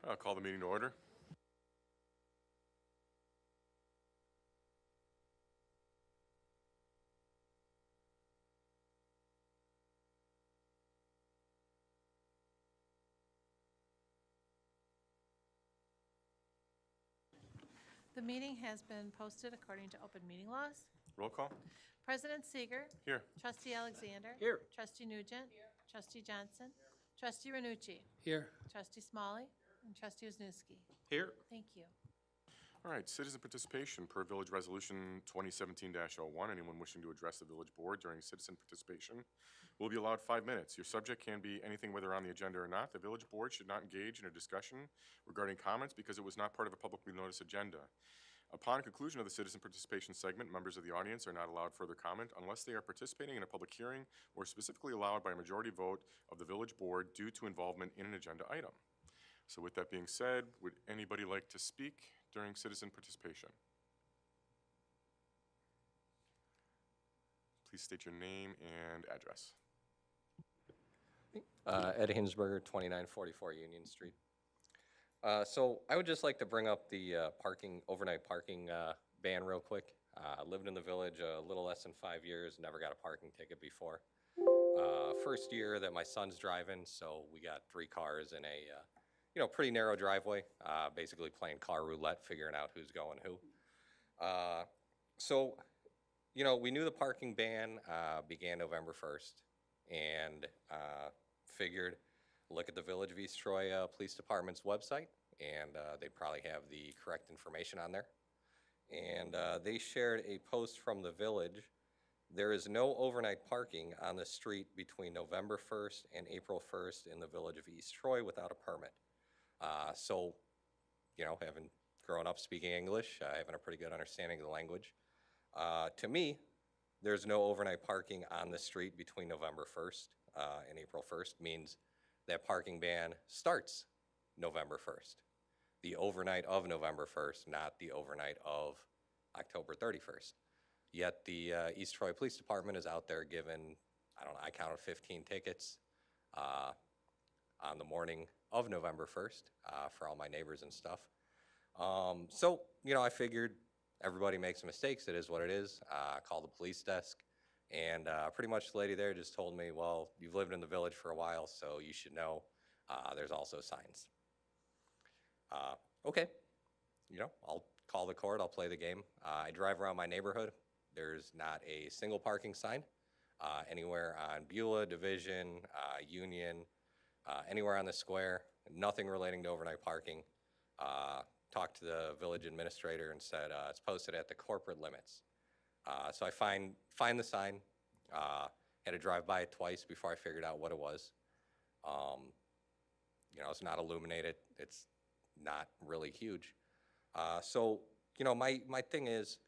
I'll call the meeting to order. The meeting has been posted according to open meeting laws. Roll call. President Seeger. Here. Trustee Alexander. Here. Trustee Nugent. Trustee Johnson. Trustee Renucci. Here. Trustee Smalley. And Trustee Wisniewski. Here. Thank you. All right, citizen participation per Village Resolution 2017-01. Anyone wishing to address the village board during citizen participation will be allowed 5 minutes. Your subject can be anything whether on the agenda or not. The village board should not engage in a discussion regarding comments because it was not part of a publicly noticed agenda. Upon conclusion of the citizen participation segment, members of the audience are not allowed further comment unless they are participating in a public hearing or specifically allowed by a majority vote of the village board due to involvement in an agenda item. So with that being said, would anybody like to speak during citizen participation? Please state your name and address. Ed Hinsberger, 2944 Union Street. So I would just like to bring up the overnight parking ban real quick. Lived in the village a little less than 5 years, never got a parking ticket before. First year that my son's driving, so we got 3 cars in a pretty narrow driveway, basically playing car roulette, figuring out who's going who. So, we knew the parking ban began November 1st, and figured look at the Village of East Troy Police Department's website, and they'd probably have the correct information on there. And they shared a post from the village. There is no overnight parking on the street between November 1st and April 1st in the Village of East Troy without a permit. So, having grown up speaking English, having a pretty good understanding of the language, to me, there's no overnight parking on the street between November 1st and April 1st means that parking ban starts November 1st. The overnight of November 1st, not the overnight of October 31st. Yet the East Troy Police Department is out there giving, I counted 15 tickets on the morning of November 1st for all my neighbors and stuff. So, I figured everybody makes mistakes. It is what it is. I called the police desk, and pretty much the lady there just told me, well, you've lived in the village for a while, so you should know there's also signs. Okay, I'll call the court, I'll play the game. I drive around my neighborhood. There's not a single parking sign anywhere on Beulah, Division, Union, anywhere on the square, nothing relating to overnight parking. Talked to the village administrator and said it's posted at the corporate limits. So I find the sign, had to drive by it twice before I figured out what it was. It's not illuminated, it's not really huge. So, my thing is,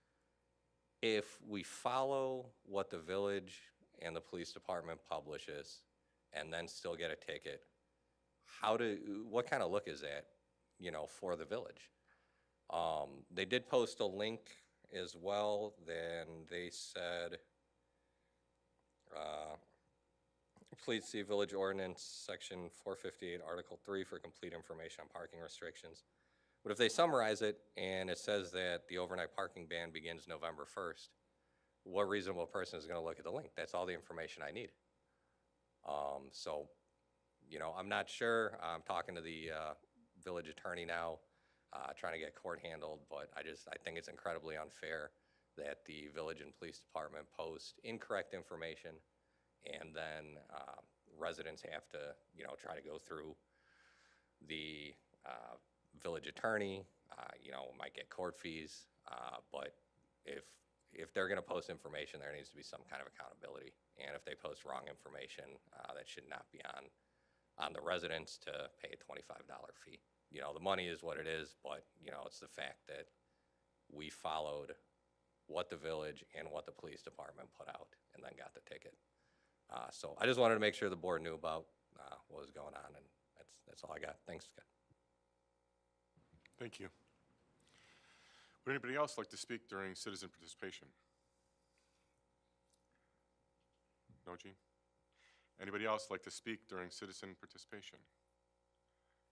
if we follow what the village and the police department publishes and then still get a ticket, what kind of look is that, for the village? They did post a link as well. Then they said, please see Village Ordinance Section 458, Article 3 for complete information on parking restrictions. But if they summarize it and it says that the overnight parking ban begins November 1st, what reasonable person is going to look at the link? That's all the information I need. So, I'm not sure. I'm talking to the village attorney now, trying to get court handled, but I think it's incredibly unfair that the village and police department post incorrect information, and then residents have to, try to go through the village attorney, might get court fees, but if they're going to post information, there needs to be some kind of accountability. And if they post wrong information, that should not be on the residents to pay a $25 fee. The money is what it is, but, it's the fact that we followed what the village and what the police department put out and then got the ticket. So I just wanted to make sure the board knew about what was going on, and that's all I got. Thanks, Scott. Thank you. Would anybody else like to speak during citizen participation? No, Gene? Anybody else like to speak during citizen participation?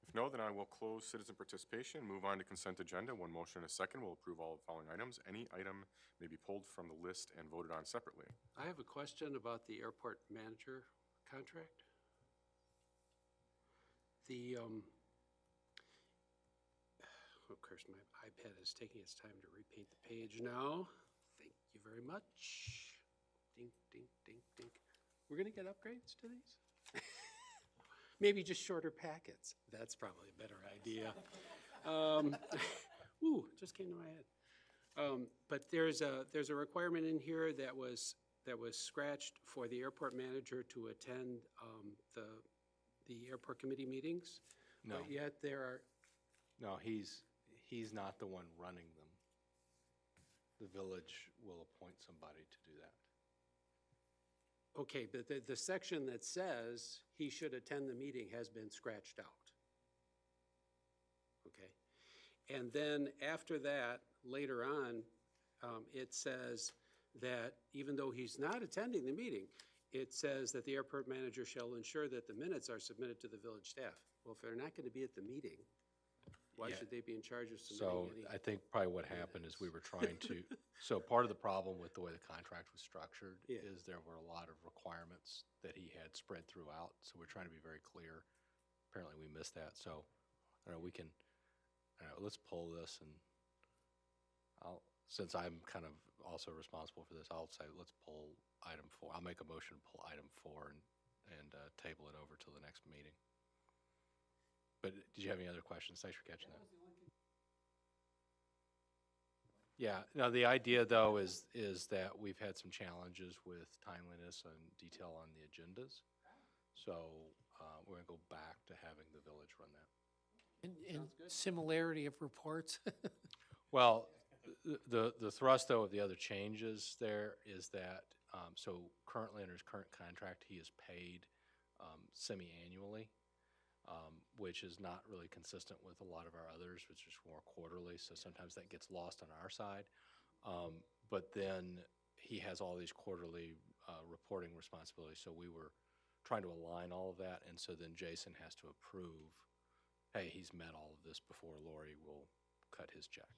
If No, then I will close citizen participation and move on to consent agenda. One motion and a second will approve all the following items. Any item may be pulled from the list and voted on separately. I have a question about the airport manager contract. Of course, my iPad is taking its time to repaint the page now. Thank you very much. Dink, dink, dink, dink. We're gonna get upgrades to these? Maybe just shorter packets. That's probably a better idea. Ooh, just came to my head. But there's a requirement in here that was scratched for the airport manager to attend the airport committee meetings. No. But yet there are, No, he's not the one running them. The village will appoint somebody to do that. okay, but the section that says he should attend the meeting has been scratched out. Okay. And then after that, later on, it says that even though he's not attending the meeting, it says that the airport manager shall ensure that the minutes are submitted to the village staff. Well, if they're not going to be at the meeting, why Yeah. should they be in charge of So submitting I any? think probably what happened is we were trying to, so part of the problem with the way the contract was structured Yeah. is there were a lot of requirements that he had spread throughout, so we're trying to be very clear. Apparently we missed that, so, I don't know, we can, I don't know, let's pull this and since I'm kind of also responsible for this, I'll say, let's pull item 4. I'll make a motion to pull item 4 and table it over till the next meeting. But did you have any other questions? Thanks for catching that. Yeah, no, the idea though is that we've had some challenges with timeliness and detail on the agendas. So we're gonna go back to having the village run that. And similarity of reports. Well, the thrust though of the other changes there is that, so currently under his current contract, he is paid semi-annually, which is not really consistent with a lot of our others, which is more quarterly, so sometimes that gets lost on our side. But then he has all these quarterly reporting responsibilities, so we were trying to align all of that, and so then Jason has to approve, hey, he's met all of this before Lori will cut his check.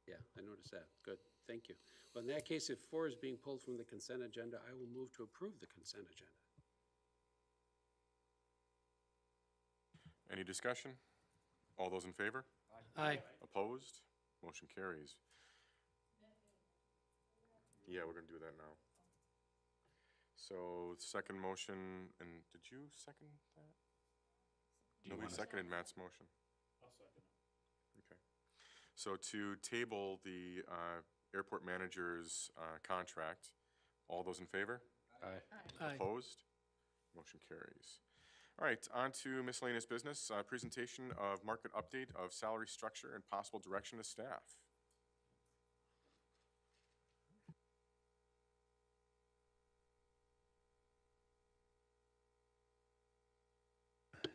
Yeah, I noticed that. Good, thank you. Well, in that case, if 4 is being pulled from the consent agenda, I will move to approve the consent agenda. Any discussion? All those in favor? Aye. Opposed? Motion carries. Yeah, we're gonna do that now. So, second motion, and did you second that? Nobody seconded Matt's motion? I'll second it. Okay. So to table the airport manager's contract, all those in favor? Aye. Aye. Opposed? Motion carries. All right, on to miscellaneous business, presentation of market update of salary structure and possible direction to staff.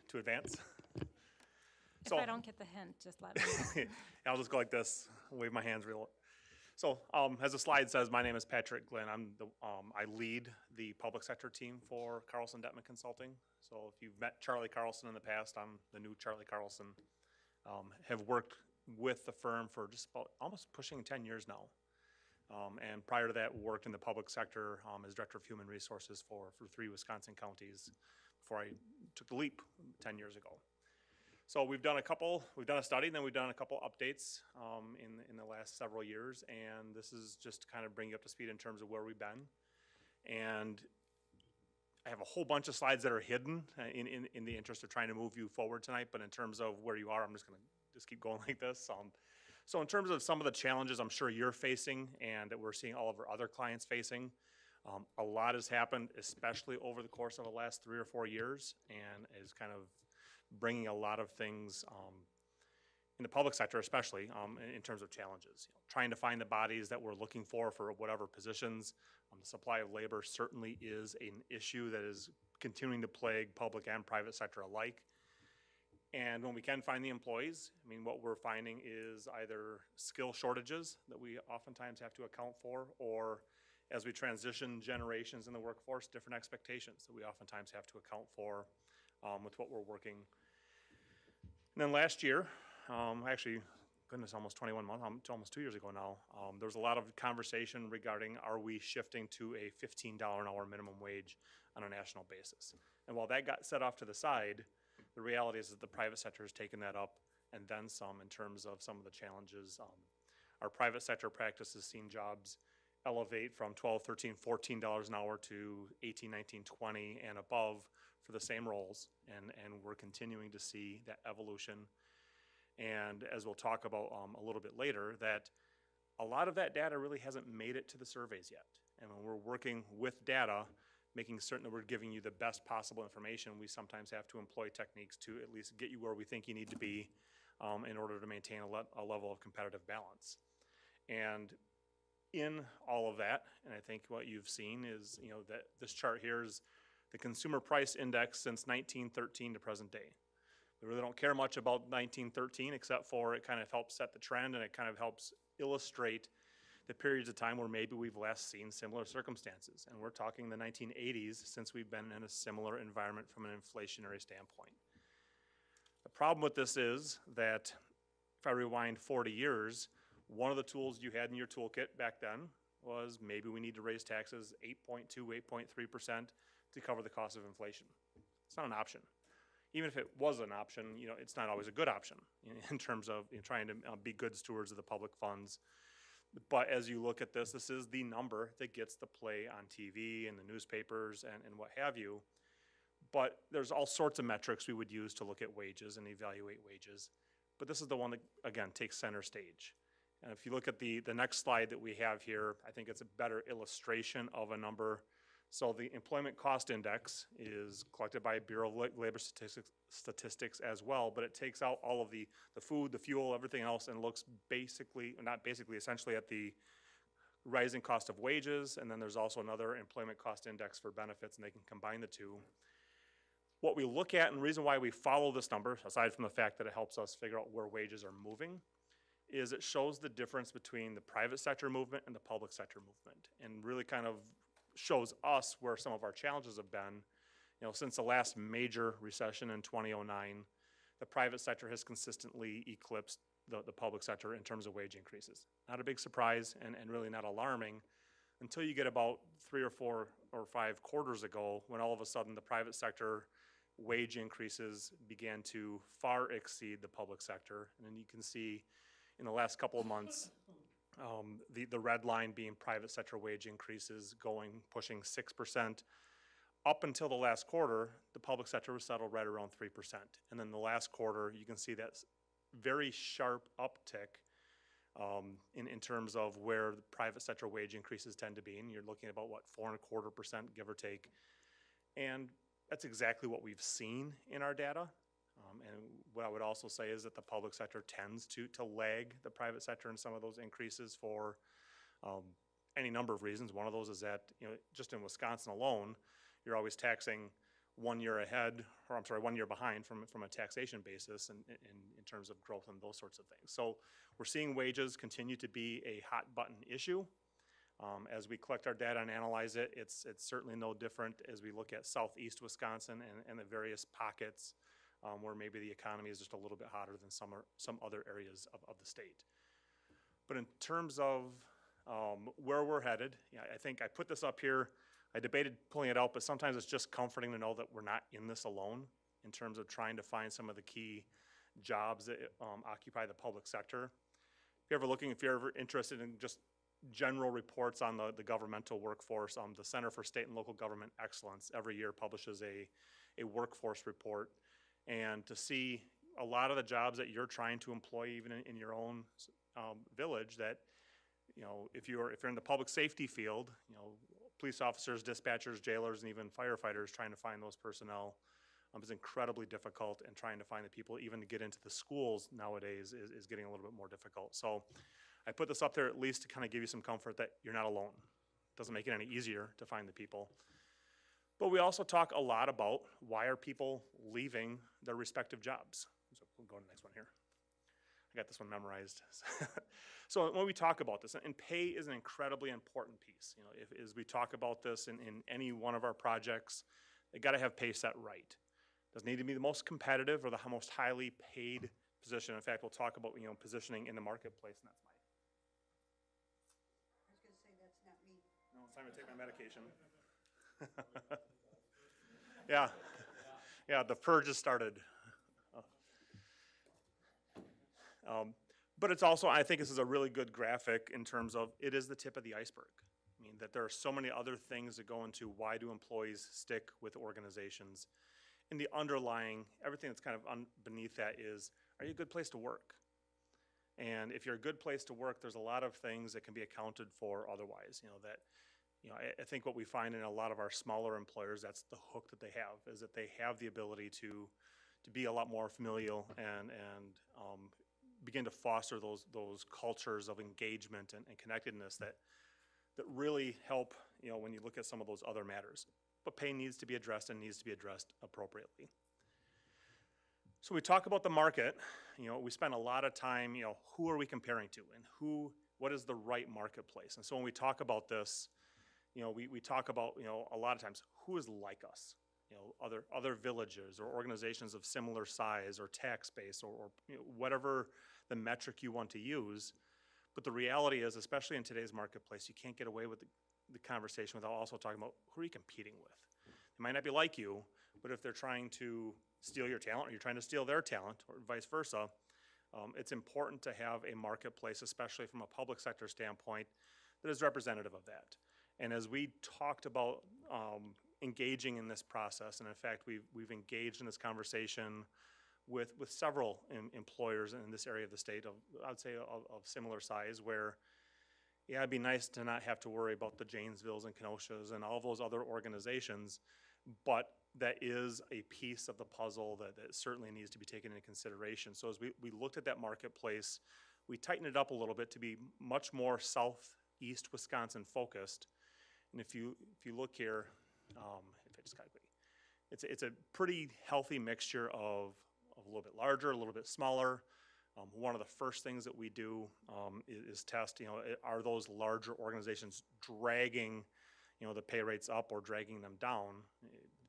To advance. If I don't get the hint, just let me know. I'll just go like this, wave my hands real. So, as the slide says, my name is Patrick Glenn. I lead the public sector team for Carlson Detman Consulting. So if you've met Charlie Carlson in the past, I'm the new Charlie Carlson. Have worked with the firm for just about almost pushing 10 years now. And prior to that, worked in the public sector as Director of Human Resources for 3 Wisconsin counties before I took the leap 10 years ago. So we've done a study, and then we've done a couple updates in the last several years, and this is just to kind of bring you up to speed in terms of where we've been. And I have a whole bunch of slides that are hidden in the interest of trying to move you forward tonight, but in terms of where you are, I'm just gonna keep going like this. So in terms of some of the challenges I'm sure you're facing and that we're seeing all of our other clients facing, a lot has happened, especially over the course of the last 3 or 4 years, and is kind of bringing a lot of things in the public sector, especially in terms of challenges. Trying to find the bodies that we're looking for whatever positions. The supply of labor certainly is an issue that is continuing to plague public and private sector alike. And when we can find the employees, I mean, what we're finding is either skill shortages that we oftentimes have to account for, or as we transition generations in the workforce, different expectations that we oftentimes have to account for with what we're working then last year, actually, goodness, almost 21 months, almost 2 years ago now, there was a lot of conversation regarding, are we shifting to a $15 an hour minimum wage on a national basis? And while that got set off to the side, the reality is that the private sector has taken that up and then some in terms of some of the challenges. Our private sector practice has seen jobs elevate from $12, $13, $14 an hour to $18, $19, $20 and above for the same roles, and we're continuing to see that evolution. And as we'll talk about a little bit later, that a lot of that data really hasn't made it to the surveys yet. And when we're working with data, making certain that we're giving you the best possible information, we sometimes have to employ techniques to at least get you where we think you need to be in order to maintain a level of competitive balance. And in all of that, and I think what you've seen is, that this chart here is the consumer price index since 1913 to present day. We really don't care much about 1913 except for it kind of helps set the trend, and it kind of helps illustrate the periods of time where maybe we've last seen similar circumstances. And we're talking the 1980s since we've been in a similar environment from an inflationary standpoint. The problem with this is that if I rewind 40 years, one of the tools you had in your toolkit back then was maybe we need to raise taxes 8.2, 8.3% to cover the cost of inflation. It's not an option. Even if it was an option, it's not always a good option in terms of trying to be good stewards of the public funds. But as you look at this is the number that gets the play on TV and the newspapers and what have you. But there's all sorts of metrics we would use to look at wages and evaluate wages. But this is the one that, again, takes center stage. And if you look at the next slide that we have here, I think it's a better illustration of a number. So the employment cost index is collected by Bureau of Labor Statistics as well, but it takes out all of the food, the fuel, everything else, and looks essentially at the rising cost of wages, and then there's also another employment cost index for benefits, and they can combine the two. What we look at, and the reason why we follow this number, aside from the fact that it helps us figure out where wages are moving, is it shows the difference between the private sector movement and the public sector movement, and really kind of shows us where some of our challenges have been. Since the last major recession in 2009, the private sector has consistently eclipsed the public sector in terms of wage increases. Not a big surprise and really not alarming until you get about 3 or 4 or 5 quarters ago when all of a sudden the private sector wage increases began to far exceed the public sector. And then you can see in the last couple of months, the red line being private sector wage increases pushing 6%. Up until the last quarter, the public sector was settled right around 3%. And then the last quarter, you can see that very sharp uptick in terms of where the private sector wage increases tend to be. And you're looking at about, 4.25%, give or take. And that's exactly what we've seen in our data. And what I would also say is that the public sector tends to lag the private sector in some of those increases for any number of reasons. One of those is that, just in Wisconsin alone, you're always taxing 1 year ahead, or 1 year behind from a taxation basis in terms of growth and those sorts of things. So we're seeing wages continue to be a hot button issue. As we collect our data and analyze it, it's certainly no different as we look at southeast Wisconsin and the various pockets where maybe the economy is just a little bit hotter than some other areas of the state. But in terms of where we're headed, I think I put this up here. I debated pulling it out, but sometimes it's just comforting to know that we're not in this alone in terms of trying to find some of the key jobs that occupy the public sector. If you're ever interested in just general reports on the governmental workforce, the Center for State and Local Government Excellence every year publishes a workforce report. And to see a lot of the jobs that you're trying to employ even in your own village, that if you're in the public safety field, police officers, dispatchers, jailers, and even firefighters trying to find those personnel is incredibly difficult, and trying to find the people even to get into the schools nowadays is getting a little bit more difficult. So I put this up there at least to kind of give you some comfort that you're not alone. It doesn't make it any easier to find the people. But we also talk a lot about why are people leaving their respective jobs. So we'll go to the next one here. I got this one memorized. So when we talk about this, and pay is an incredibly important piece. As we talk about this in any one of our projects, they got to have pay set right. Doesn't need to be the most competitive or the most highly paid position. In fact, we'll talk about, positioning in the marketplace, and that's my. I was gonna say, that's not me. No, it's time to take my medication. Yeah, yeah, the purge has started. But it's also, I think this is a really good graphic in terms of, it is the tip of the iceberg. I mean, that there are so many other things that go into why do employees stick with organizations. And the underlying, everything that's kind of beneath that is, are you a good place to work? And if you're a good place to work, there's a lot of things that can be accounted for otherwise, I think what we find in a lot of our smaller employers, that's the hook that they have, is that they have the ability to be a lot more familial and begin to foster those cultures of engagement and connectedness that really help, when you look at some of those other matters. But pay needs to be addressed and needs to be addressed appropriately. So we talk about the market, we spend a lot of time, who are we comparing to and what is the right marketplace? And so when we talk about this, we talk about, a lot of times, who is like us? Other villages or organizations of similar size or tax base or whatever the metric you want to use. But the reality is, especially in today's marketplace, you can't get away with the conversation without also talking about who are you competing with. They might not be like you, but if they're trying to steal your talent or you're trying to steal their talent or vice versa, it's important to have a marketplace, especially from a public sector standpoint, that is representative of that. And as we talked about engaging in this process, and in fact, we've engaged in this conversation with several employers in this area of the state, I'd say of similar size, where, yeah, it'd be nice to not have to worry about the Janesvilles and Kenosha's and all those other organizations, but that is a piece of the puzzle that certainly needs to be taken into consideration. So as we looked at that marketplace, we tightened it up a little bit to be much more southeast Wisconsin focused. And if you look here, if I just calculate, it's a pretty healthy mixture of a little bit larger, a little bit smaller. One of the first things that we do is test, are those larger organizations dragging, the pay rates up or dragging them down?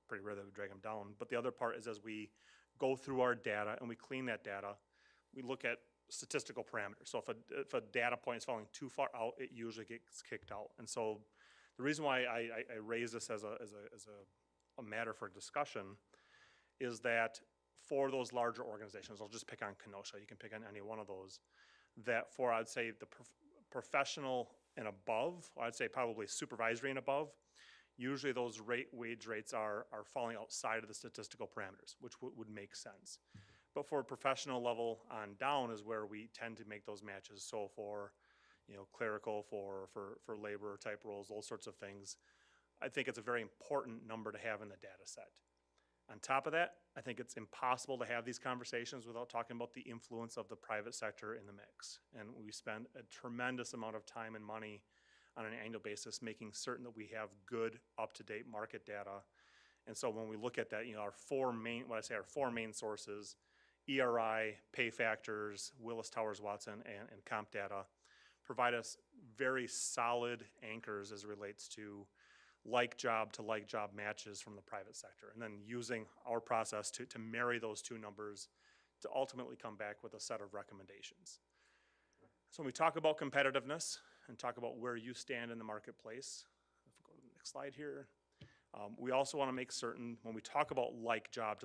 Pretty rare that we drag them down. But the other part is, as we go through our data and we clean that data, we look at statistical parameters. So if a data point is falling too far out, it usually gets kicked out. And so the reason why I raise this as a matter for discussion is that for those larger organizations, I'll just pick on Kenosha, you can pick on any one of those, that for, I'd say, the professional and above, I'd say probably supervisory and above, usually those wage rates are falling outside of the statistical parameters, which would make sense. But for professional level on down is where we tend to make those matches. So for clerical, for labor type roles, those sorts of things, I think it's a very important number to have in the data set. On top of that, I think it's impossible to have these conversations without talking about the influence of the private sector in the mix. And we spend a tremendous amount of time and money on an annual basis making certain that we have good, up-to-date market data. And so when we look at that, our four main sources, ERI, pay factors, Willis Towers Watson, and comp data, provide us very solid anchors as it relates to like job matches from the private sector, and then using our process to marry those two numbers to ultimately come back with a set of recommendations. So when we talk about competitiveness and talk about where you stand in the marketplace, if we go to the next slide here, we also want to make certain when we talk about like job,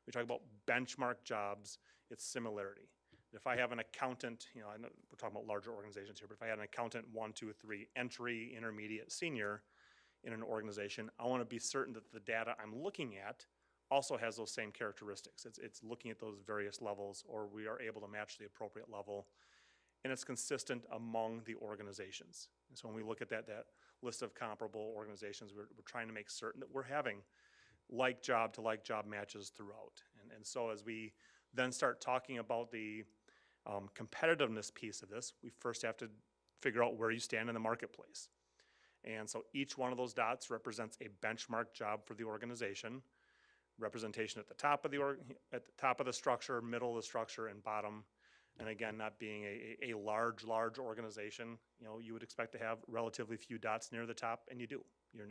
we talk about benchmark jobs, it's similarity. If I have an accountant, I know we're talking about larger organizations here, but if I had an accountant 1, 2, 3, entry, intermediate, senior in an organization, I want to be certain that the data I'm looking at also has those same characteristics. It's looking at those various levels, or we are able to match the appropriate level, and it's consistent among the organizations. And so when we look at that list of comparable organizations, we're trying to make certain that we're having like job matches throughout. And so as we then start talking about the competitiveness piece of this, we first have to figure out where you stand in the marketplace. And so each one of those dots represents a benchmark job for the organization, representation at the top of the structure, middle of the structure, and bottom. And again, not being a large organization, you would expect to have relatively few dots near the top, and you do.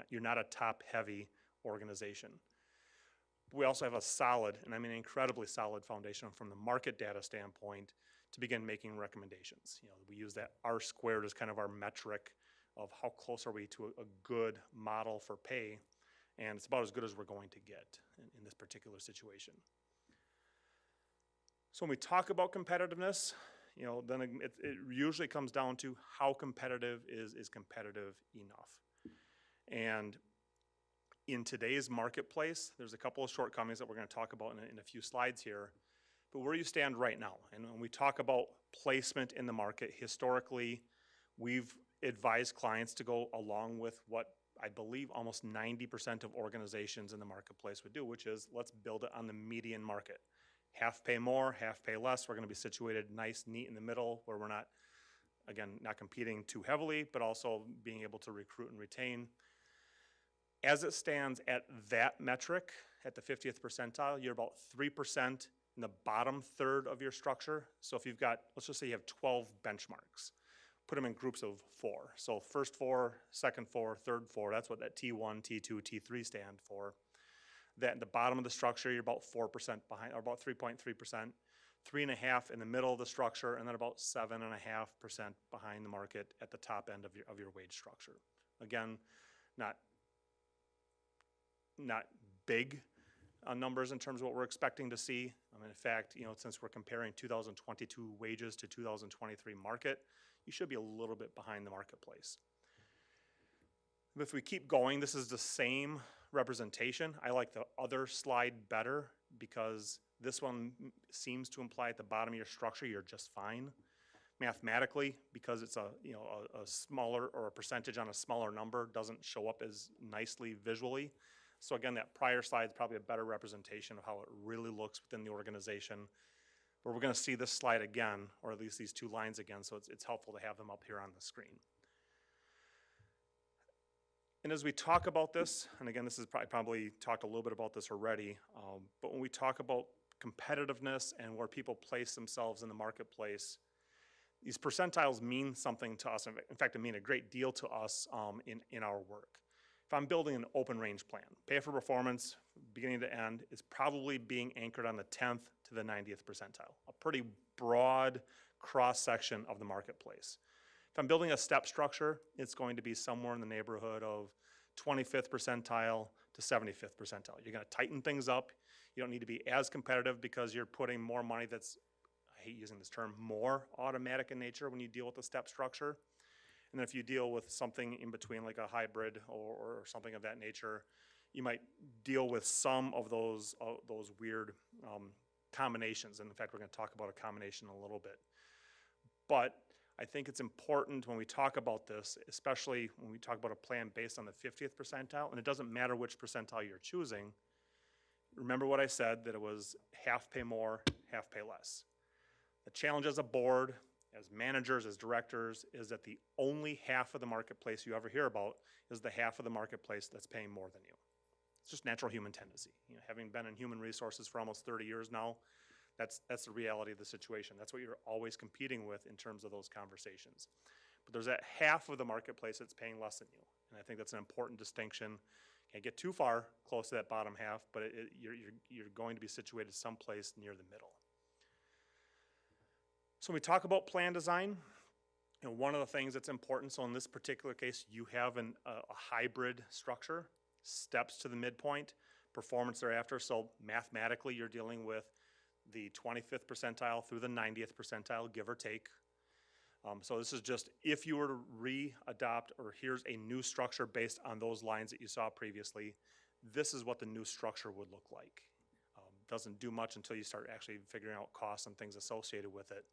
You're not a top-heavy organization. We also have a solid, and I mean incredibly solid foundation from the market data standpoint to begin making recommendations. You know, we use that R squared as kind of our metric of how close are we to a good model for pay, and it's about as good as we're going to get in this particular situation. So when we talk about competitiveness, you know, then it usually comes down to how competitive is competitive enough. And in today's marketplace, there's a couple of shortcomings that we're going to talk about in a few slides here. But where you stand right now, and when we talk about placement in the market, historically, we've advised clients to go along with what I believe almost 90% of organizations in the marketplace would do, which is let's build it on the median market. Half pay more, half pay less. We're going to be situated nice, neat in the middle where we're not, again, not competing too heavily, but also being able to recruit and retain. As it stands at that metric, at the 50th percentile, you're about 3% in the bottom third of your structure. So if you've got, let's just say you have 12 benchmarks, put them in groups of 4. So first 4, second 4, third 4, that's what that T1, T2, T3 stand for. That in the bottom of the structure, you're about 4% behind, or about 3.3%, 3.5% in the middle of the structure, and then about 7.5% behind the market at the top end of your wage structure. Again, not big numbers in terms of what we're expecting to see. I mean, in fact, you know, since we're comparing 2022 wages to 2023 market, you should be a little bit behind the marketplace. But if we keep going, this is the same representation. I like the other slide better because this one seems to imply at the bottom of your structure you're just fine. Mathematically, because it's a smaller, or a percentage on a smaller number doesn't show up as nicely visually. So again, that prior slide is probably a better representation of how it really looks within the organization. But we're going to see this slide again, or at least these two lines again, so it's helpful to have them up here on the screen. And as we talk about this, and again, this is probably talked a little bit about this already, but when we talk about competitiveness and where people place themselves in the marketplace, these percentiles mean something to us. In fact, they mean a great deal to us in our work. If I'm building an open range plan, pay for performance, beginning to end, is probably being anchored on the 10th to the 90th percentile, a pretty broad cross-section of the marketplace. If I'm building a step structure, it's going to be somewhere in the neighborhood of 25th percentile to 75th percentile. You're going to tighten things up. You don't need to be as competitive because you're putting more money that's, I hate using this term, more automatic in nature when you deal with the step structure. And then if you deal with something in between, like a hybrid or something of that nature, you might deal with some of those weird combinations. And in fact, we're going to talk about a combination in a little bit. But I think it's important when we talk about this, especially when we talk about a plan based on the 50th percentile, and it doesn't matter which percentile you're choosing, remember what I said, that it was half pay more, half pay less. The challenge as a board, as managers, as directors, is that the only half of the marketplace you ever hear about is the half of the marketplace that's paying more than you. It's just natural human tendency. You know, having been in human resources for almost 30 years now, that's the reality of the situation. That's what you're always competing with in terms of those conversations. But there's that half of the marketplace that's paying less than you. And I think that's an important distinction. Can't get too far close to that bottom half, but you're going to be situated someplace near the middle. So when we talk about plan design, you know, one of the things that's important, so in this particular case, you have a hybrid structure, steps to the midpoint, performance thereafter. So mathematically, you're dealing with the 25th percentile through the 90th percentile, give or take. So this is just if you were to re-adopt, or here's a new structure based on those lines that you saw previously, this is what the new structure would look like. Doesn't do much until you start actually figuring out costs and things associated with it.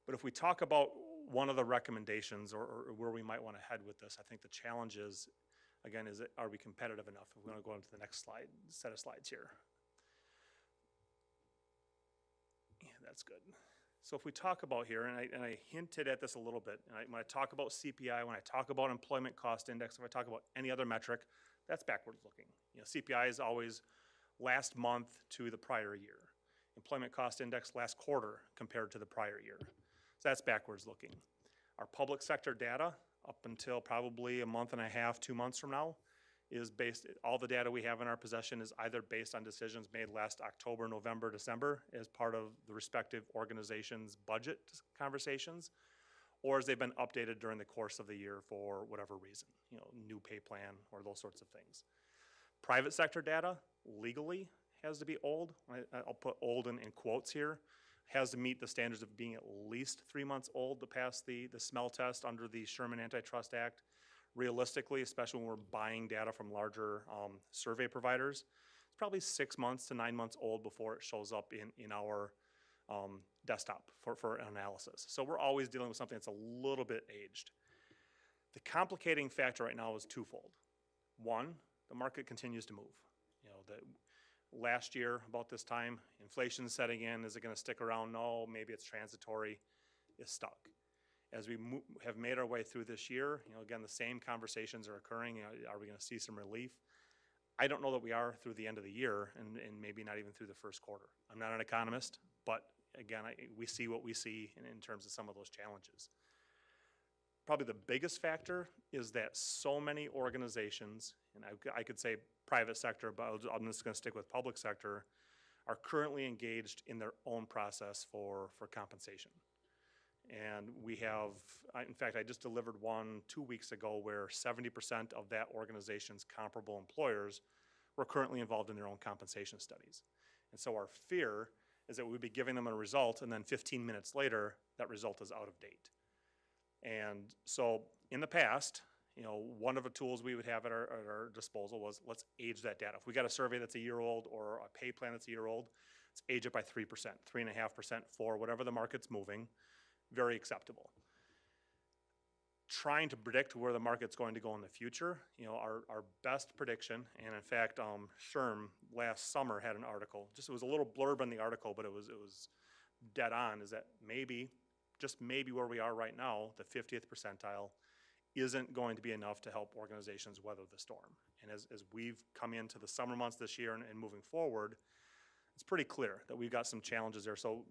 But if we talk about one of the recommendations or where we might want to head with this, I think the challenge is, again, are we competitive enough? If we want to go into the next slide, set of slides here. Yeah, that's good. So if we talk about here, and I hinted at this a little bit, and when I talk about CPI, when I talk about employment cost index, if I talk about any other metric, that's backwards looking. You know, CPI is always last month to the prior year. Employment cost index last quarter compared to the prior year. So that's backwards looking. Our public sector data up until probably a month and a half, 2 months from now, is based, all the data we have in our possession is either based on decisions made last October, November, December as part of the respective organization's budget conversations, or as they've been updated during the course of the year for whatever reason, new pay plan or those sorts of things. Private sector data legally has to be old. I'll put old in quotes here. Has to meet the standards of being at least 3 months old to pass the smell test under the Sherman Antitrust Act. Realistically, especially when we're buying data from larger survey providers, it's probably 6 months to 9 months old before it shows up in our desktop for analysis. So we're always dealing with something that's a little bit aged. The complicating factor right now is twofold. One, the market continues to move. Last year, about this time, inflation's setting in. Is it going to stick around? No, maybe it's transitory. It's stuck. As we have made our way through this year, again, the same conversations are occurring. Are we going to see some relief? I don't know that we are through the end of the year, and maybe not even through the first quarter. I'm not an economist, but again, we see what we see in terms of some of those challenges. Probably the biggest factor is that so many organizations, and I could say private sector, but I'm just going to stick with public sector, are currently engaged in their own process for compensation. And we have, in fact, I just delivered one 2 weeks ago where 70% of that organization's comparable employers were currently involved in their own compensation studies. And so our fear is that we'd be giving them a result, and then 15 minutes later, that result is out of date. And so in the past, one of the tools we would have at our disposal was, let's age that data. If we got a survey that's a year old or a pay plan that's a year old, let's age it by 3%, 3.5%, 4%, whatever the market's moving. Very acceptable. Trying to predict where the market's going to go in the future, our best prediction, and in fact, SHRM last summer had an article, it was a little blurb in the article, but it was dead on, is that maybe, just maybe where we are right now, the 50th percentile isn't going to be enough to help organizations weather the storm. And as we've come into the summer months this year and moving forward, it's pretty clear that we've got some challenges there. So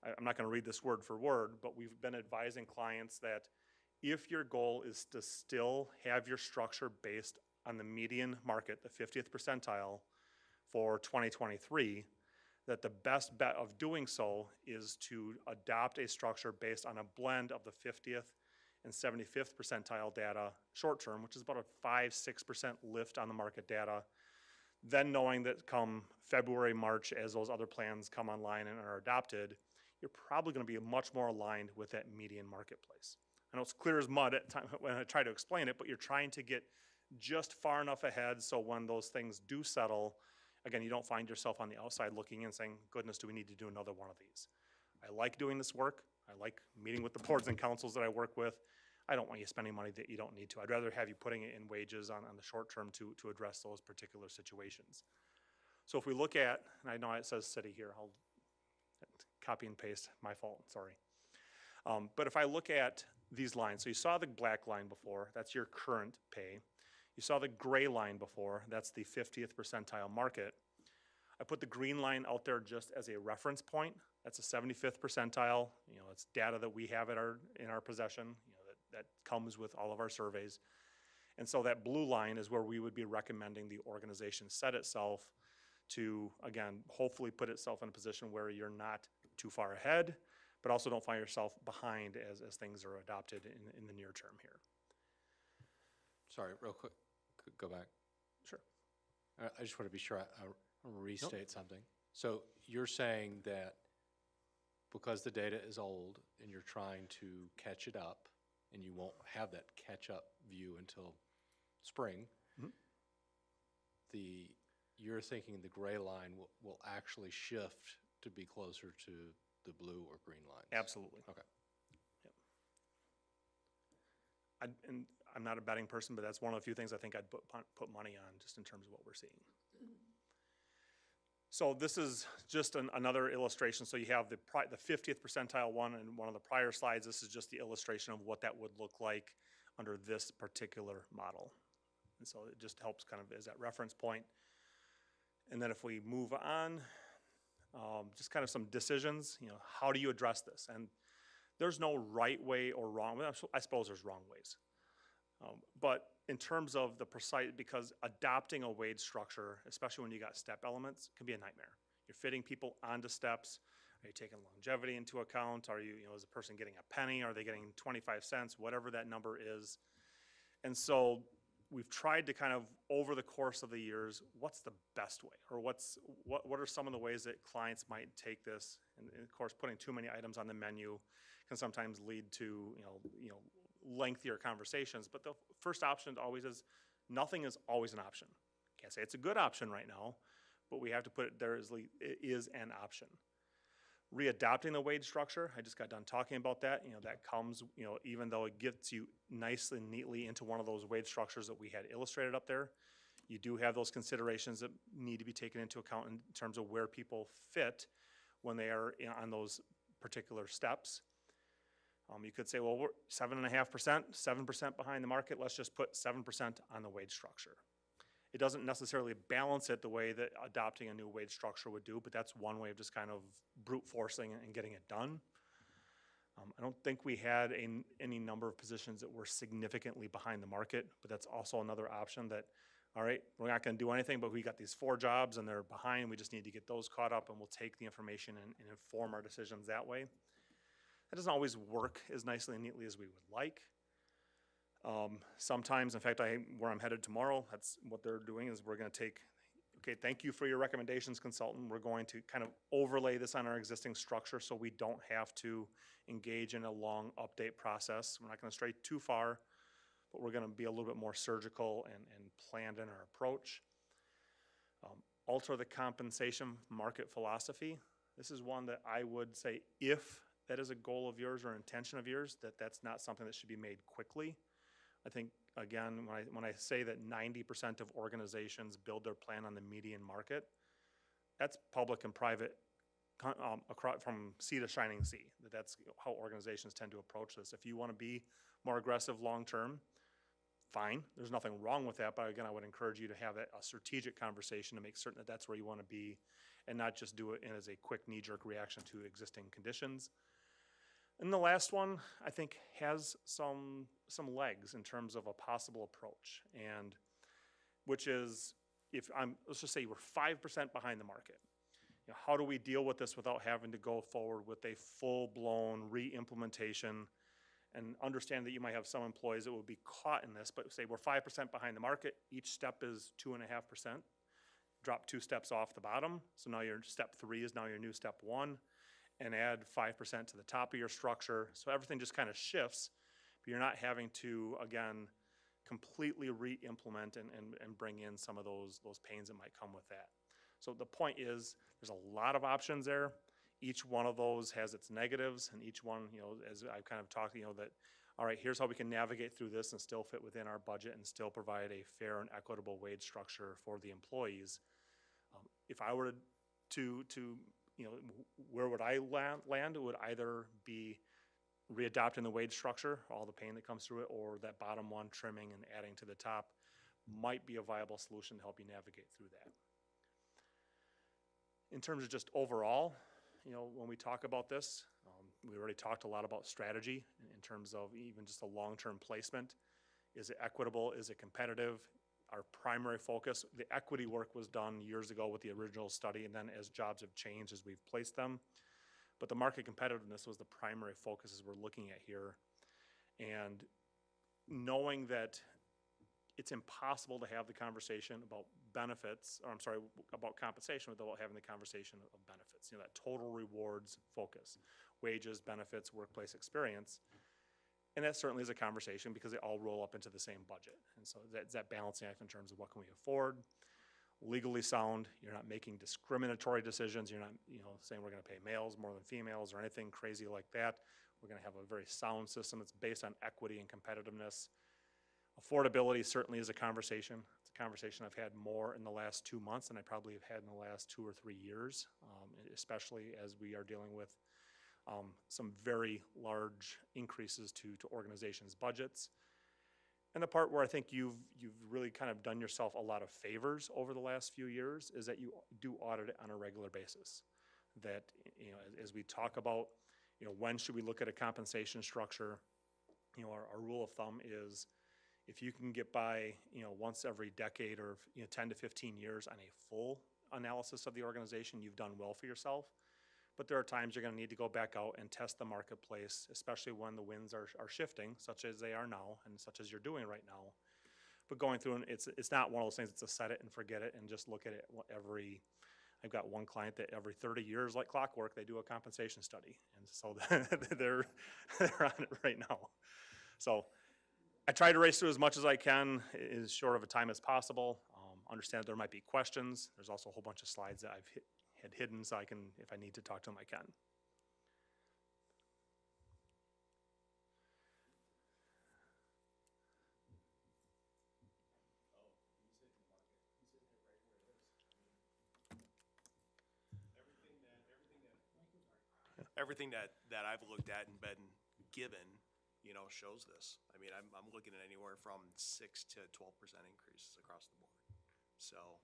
I'm not going to read this word for word, but we've been advising clients that if your goal is to still have your structure based on the median market, the 50th percentile for 2023, that the best bet of doing so is to adopt a structure based on a blend of the 50th and 75th percentile data short term, which is about a 5-6% lift on the market data. Then knowing that come February, March, as those other plans come online and are adopted, you're probably going to be much more aligned with that median marketplace. I know it's clear as mud at time when I try to explain it, but you're trying to get just far enough ahead so when those things do settle, again, you don't find yourself on the outside looking in saying, goodness, do we need to do another one of these? I like doing this work. I like meeting with the boards and councils that I work with. I don't want you spending money that you don't need to. I'd rather have you putting it in wages on the short term to address those particular situations. So if we look at, and I know it says city here, I'll copy and paste, my fault, sorry. But if I look at these lines, so you saw the black line before, that's your current pay. You saw the gray line before, that's the 50th percentile market. I put the green line out there just as a reference point. That's a 75th percentile. It's data that we have in our possession. That comes with all of our surveys. And so that blue line is where we would be recommending the organization set itself to, again, hopefully put itself in a position where you're not too far ahead, but also don't find yourself behind as things are adopted in the near term here. Sorry, real quick, go back. Sure. I just want to be sure I restate something. So you're saying that because the data is old and you're trying to catch it up, and you won't have that catch-up view until spring, you're thinking the gray line will actually shift to be closer to the blue or green lines? Absolutely. Okay. Yep. And I'm not a betting person, but that's one of the few things I think I'd put money on just in terms of what we're seeing. So this is just another illustration. So you have the 50th percentile one in one of the prior slides. This is just the illustration of what that would look like under this particular model. And so it just helps kind of as that reference point. And then if we move on, just kind of some decisions, how do you address this? And there's no right way or wrong way. I suppose there's wrong ways. But in terms of the precise, because adopting a wage structure, especially when you got step elements, can be a nightmare. You're fitting people onto steps. Are you taking longevity into account? Are you, is a person getting a penny? Are they getting 25 cents? Whatever that number is. And so we've tried to kind of, over the course of the years, what's the best way? Or what are some of the ways that clients might take this? And of course, putting too many items on the menu can sometimes lead to, lengthier conversations. But the first option always is, nothing is always an option. Can't say it's a good option right now, but we have to put it there as it is an option. Readopting the wage structure, I just got done talking about that. That comes, even though it gets you nicely and neatly into one of those wage structures that we had illustrated up there, you do have those considerations that need to be taken into account in terms of where people fit when they are on those particular steps. You could say, well, we're 7.5%, 7% behind the market. Let's just put 7% on the wage structure. It doesn't necessarily balance it the way that adopting a new wage structure would do, but that's one way of just kind of brute forcing and getting it done. I don't think we had any number of positions that were significantly behind the market, but that's also another option that, all right, we're not going to do anything, but we got these 4 jobs and they're behind. We just need to get those caught up, and we'll take the information and inform our decisions that way. That doesn't always work as nicely and neatly as we would like. Sometimes, in fact, where I'm headed tomorrow, that's what they're doing, is we're going to take, okay, thank you for your recommendations, consultant. We're going to kind of overlay this on our existing structure so we don't have to engage in a long update process. We're not going to stray too far, but we're going to be a little bit more surgical and planned in our approach. Alter the compensation market philosophy. This is one that I would say, if that is a goal of yours or intention of yours, that's not something that should be made quickly. I think, again, when I say that 90% of organizations build their plan on the median market, that's public and private from sea to shining sea. That's how organizations tend to approach this. If you want to be more aggressive long-term, fine. There's nothing wrong with that, but again, I would encourage you to have a strategic conversation to make certain that that's where you want to be, and not just do it as a quick knee-jerk reaction to existing conditions. And the last one, I think, has some legs in terms of a possible approach, and which is, let's just say we're 5% behind the market. How do we deal with this without having to go forward with a full-blown re-implementation, and understand that you might have some employees that will be caught in this, but say we're 5% behind the market, each step is 2.5%. Drop 2 steps off the bottom, so now your step 3 is now your new step 1. And add 5% to the top of your structure. So everything just kind of shifts, but you're not having to, again, completely re-implement and bring in some of those pains that might come with that. So the point is, there's a lot of options there. Each one of those has its negatives, and each one, as I've kind of talked, that, all right, here's how we can navigate through this and still fit within our budget and still provide a fair and equitable wage structure for the employees. If I were to where would I land? It would either be readopting the wage structure, all the pain that comes through it, or that bottom one, trimming and adding to the top, might be a viable solution to help you navigate through that. In terms of just overall, when we talk about this, we already talked a lot about strategy in terms of even just a long-term placement. Is it equitable? Is it competitive? Our primary focus, the equity work was done years ago with the original study, and then as jobs have changed, as we've placed them. But the market competitiveness was the primary focus as we're looking at here. And knowing that it's impossible to have the conversation about benefits, or about compensation without having the conversation of benefits. That total rewards focus, wages, benefits, workplace experience. And that certainly is a conversation because they all roll up into the same budget. And so that's that balancing act in terms of what can we afford, legally sound. You're not making discriminatory decisions. You're not saying we're going to pay males more than females or anything crazy like that. We're going to have a very sound system that's based on equity and competitiveness. Affordability certainly is a conversation. It's a conversation I've had more in the last 2 months than I probably have had in the last 2 or 3 years, especially as we are dealing with some very large increases to organizations' budgets. And the part where I think you've really kind of done yourself a lot of favors over the last few years is that you do audit it on a regular basis. That, as we talk about, when should we look at a compensation structure, our rule of thumb is If you can get by, once every decade or, 10 to 15 years on a full analysis of the organization, you've done well for yourself. But there are times you're going to need to go back out and test the marketplace, especially when the winds are shifting, such as they are now and such as you're doing right now. But going through, and it's not one of those things, it's a set it and forget it and just look at it I've got one client that every 30 years, like clockwork, they do a compensation study. And so they're on it right now. So I try to race through as much as I can, as short of a time as possible. Understand there might be questions. There's also a whole bunch of slides that I've had hidden, so I can, if I need to talk to them, I can. Everything that I've looked at and been given, shows this. I mean, I'm looking at anywhere from 6 to 12% increases across the board. So,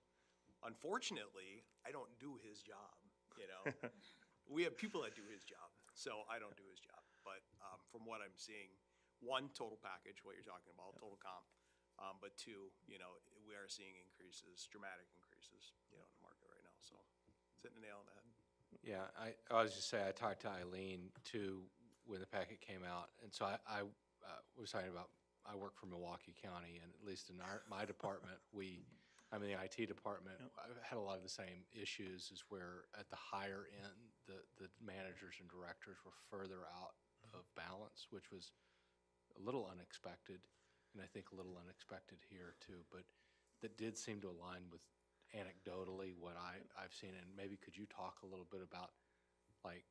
unfortunately, I don't do his job, We have people that do his job, so I don't do his job. But from what I'm seeing, one, total package, what you're talking about, total comp. But two, we are seeing increases, dramatic increases, in the market right now. So, it's hitting the nail on the head. Yeah, I was just saying, I talked to Eileen too when the packet came out, and so I was talking about, I work for Milwaukee County, and at least in my department, I'm in the IT department, I've had a lot of the same issues, is where at the higher end, the managers and directors were further out of balance, which was a little unexpected, and I think a little unexpected here too, but that did seem to align with anecdotally what I've seen. And maybe could you talk a little bit about like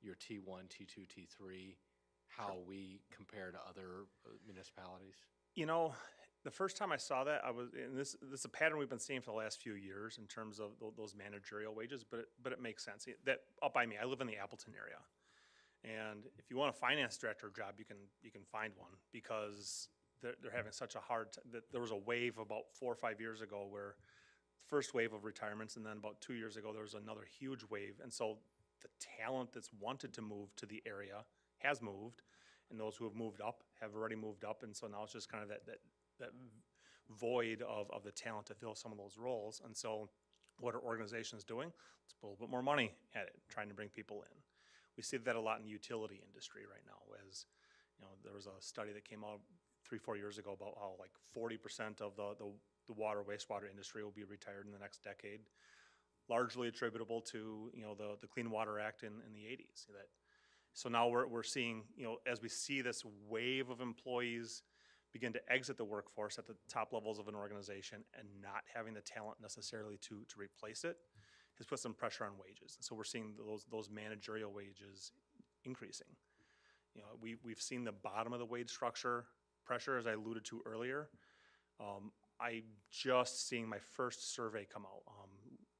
your T1, T2, T3, how we compare to other municipalities? The first time I saw that, and this is a pattern we've been seeing for the last few years in terms of those managerial wages, but it makes sense. That up by me, I live in the Appleton area, and if you want a finance director job, you can find one, because they're having such a hard there was a wave about 4 or 5 years ago where first wave of retirements, and then about 2 years ago there was another huge wave, and so the talent that's wanted to move to the area has moved, and those who have moved up have already moved up, and so now it's just kind of that void of the talent to fill some of those roles. And so what are organizations doing? Let's put a little bit more money at it, trying to bring people in. We see that a lot in the utility industry right now, as there was a study that came out 3-4 years ago about how like 40% of the water wastewater industry will be retired in the next decade, largely attributable to the Clean Water Act in the 80s. So now we're seeing, as we see this wave of employees begin to exit the workforce at the top levels of an organization and not having the talent necessarily to replace it, has put some pressure on wages. And so we're seeing those managerial wages increasing. We've seen the bottom of the wage structure pressure, as I alluded to earlier. I'm just seeing my first survey come out,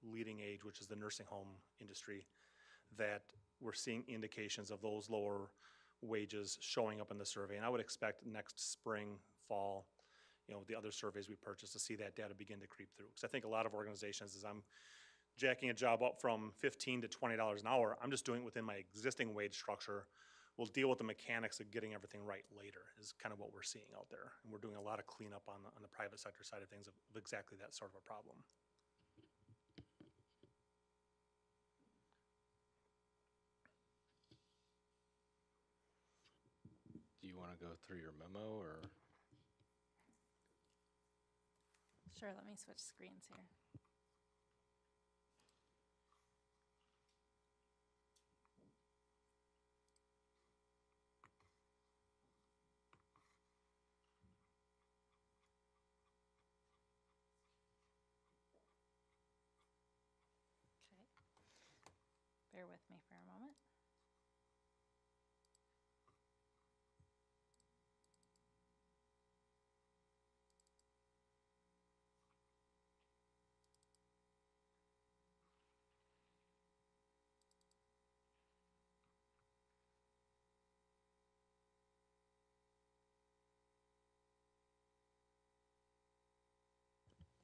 Leading Age, which is the nursing home industry, that we're seeing indications of those lower wages showing up in the survey. And I would expect next spring, fall, the other surveys we purchase, to see that data begin to creep through. Because I think a lot of organizations, as I'm jacking a job up from $15 to $20 an hour, I'm just doing it within my existing wage structure. We'll deal with the mechanics of getting everything right later, is kind of what we're seeing out there. And we're doing a lot of cleanup on the private sector side of things of exactly that sort of a problem. Do you want to go through your memo, or? Sure, let me switch screens here. Okay. Bear with me for a moment.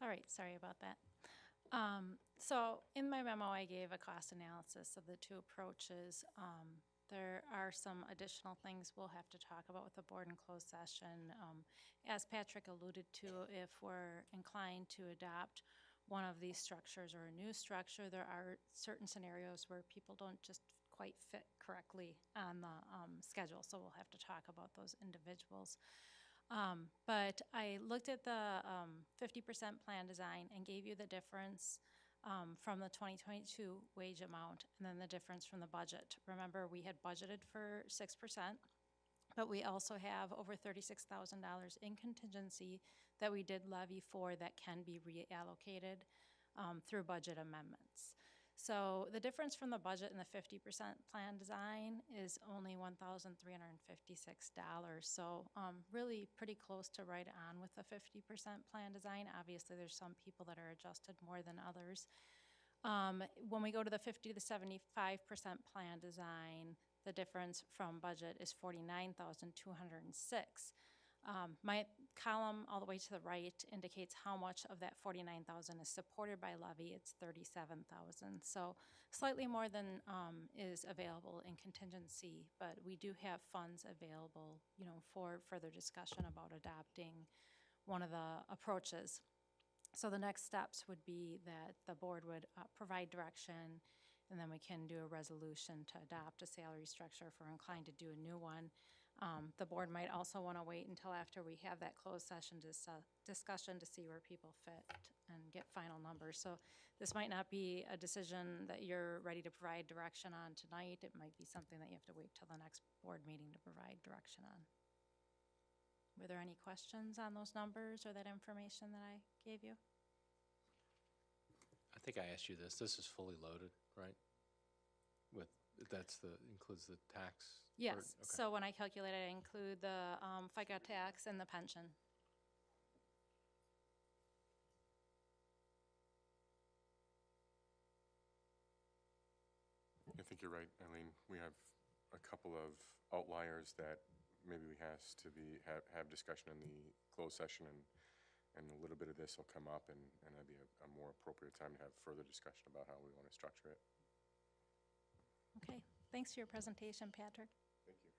All right, sorry about that. So in my memo, I gave a cost analysis of the two approaches There are some additional things we'll have to talk about with the board in closed session. As Patrick alluded to, if we're inclined to adopt one of these structures or a new structure, there are certain scenarios where people don't just quite fit correctly on the schedule, so we'll have to talk about those individuals. But I looked at the 50% plan design and gave you the difference from the 2022 wage amount and then the difference from the budget. Remember, we had budgeted for 6%, but we also have over $36,000 in contingency that we did levy for that can be reallocated through budget amendments. So the difference from the budget and the 50% plan design is only $1,356. So really pretty close to right on with the 50% plan design. Obviously, there's some people that are adjusted more than others. When we go to the 50 to 75% plan design, the difference from budget is $49,206. My column all the way to the right indicates how much of that $49,000 is supported by levy. It's $37,000. So slightly more than is available in contingency, but we do have funds available, you know, for further discussion about adopting one of the approaches. So the next steps would be that the board would provide direction, and then we can do a resolution to adopt a salary structure if we're inclined to do a new one. The board might also want to wait until after we have that closed session discussion to see where people fit and get final numbers. So this might not be a decision that you're ready to provide direction on tonight. It might be something that you have to wait till the next board meeting to provide direction on. Were there any questions on those numbers or that information that I gave you? I think I asked you this. This is fully loaded, right? With, includes the tax? Yes, burden? Okay. so when I calculate it, I include the FICA tax and the pension. I think you're right, Eileen. We have a couple of outliers that maybe we have discussion in the closed session, and a little bit of this will come up, and that'd be a more appropriate time to have further discussion about how we want to structure it. Okay, thanks for your presentation, Patrick. Thank you.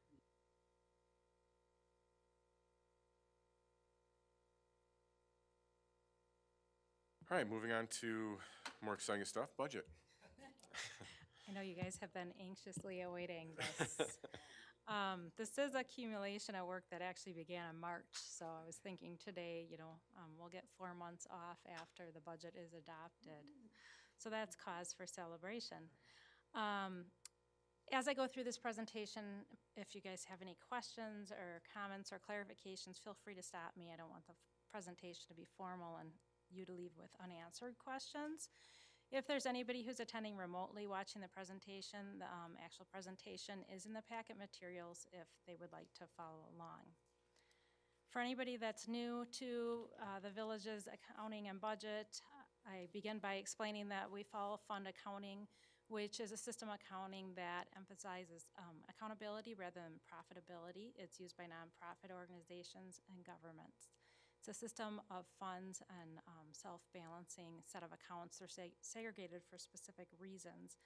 All right, moving on to more exciting stuff, budget. I know you guys have been anxiously awaiting this. This is accumulation of work that actually began in March, so I was thinking today, you know, we'll get 4 months off after the budget is adopted. So that's cause for celebration. As I go through this presentation, if you guys have any questions or comments or clarifications, feel free to stop me. I don't want the presentation to be formal and you to leave with unanswered questions. If there's anybody who's attending remotely watching the presentation, the actual presentation is in the packet materials if they would like to follow along. For anybody that's new to the village's accounting and budget, I begin by explaining that we follow fund accounting, which is a system accounting that emphasizes accountability rather than profitability. It's used by nonprofit organizations and governments. It's a system of funds and self-balancing set of accounts. They're segregated for specific reasons.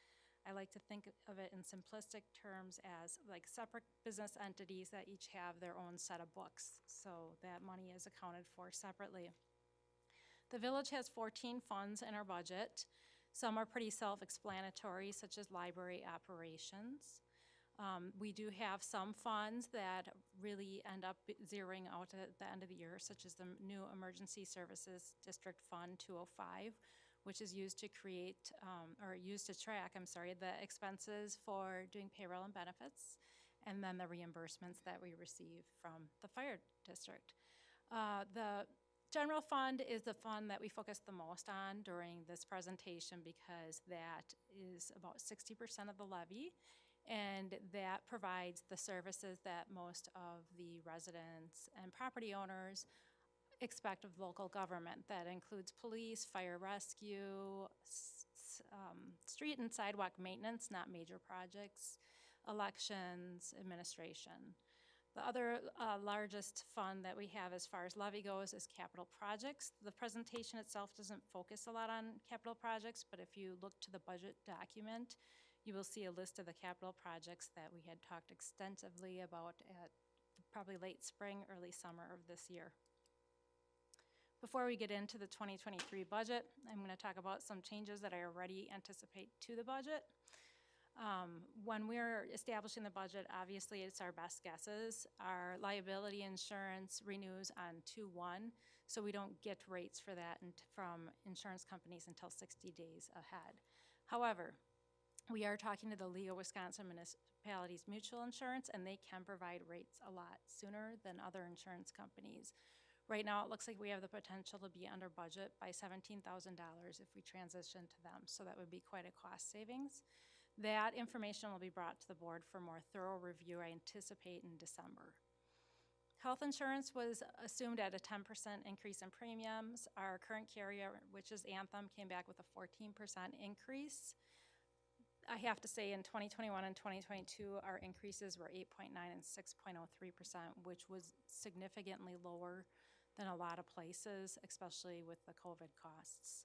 I like to think of it in simplistic terms as like separate business entities that each have their own set of books, so that money is accounted for separately. The village has 14 funds in our budget. Some are pretty self-explanatory, such as library operations. We do have some funds that really end up zeroing out at the end of the year, such as the new Emergency Services District Fund 205, which is used to create, the expenses for doing payroll and benefits, and then the reimbursements that we receive from the fire district. The general fund is the fund that we focus the most on during this presentation because that is about 60% of the levy, and that provides the services that most of the residents and property owners expect of local government. That includes police, fire rescue, street and sidewalk maintenance, not major projects, elections, administration. The other largest fund that we have as far as levy goes is capital projects. The presentation itself doesn't focus a lot on capital projects, but if you look to the budget document, you will see a list of the capital projects that we had talked extensively about at probably late spring, early summer of this year. Before we get into the 2023 budget, I'm going to talk about some changes that I already anticipate to the budget. When we're establishing the budget, obviously it's our best guesses. Our liability insurance renews on 2/1, so we don't get rates for that from insurance companies until 60 days ahead. However, we are talking to the League of Wisconsin Municipalities Mutual Insurance, and they can provide rates a lot sooner than other insurance companies. Right now, it looks like we have the potential to be under budget by $17,000 if we transition to them, so that would be quite a cost savings. That information will be brought to the board for more thorough review, I anticipate in December. Health insurance was assumed at a 10% increase in premiums. Our current carrier, which is Anthem, came back with a 14% increase. I have to say in 2021 and 2022, our increases were 8.9 and 6.03%, which was significantly lower than a lot of places, especially with the COVID costs.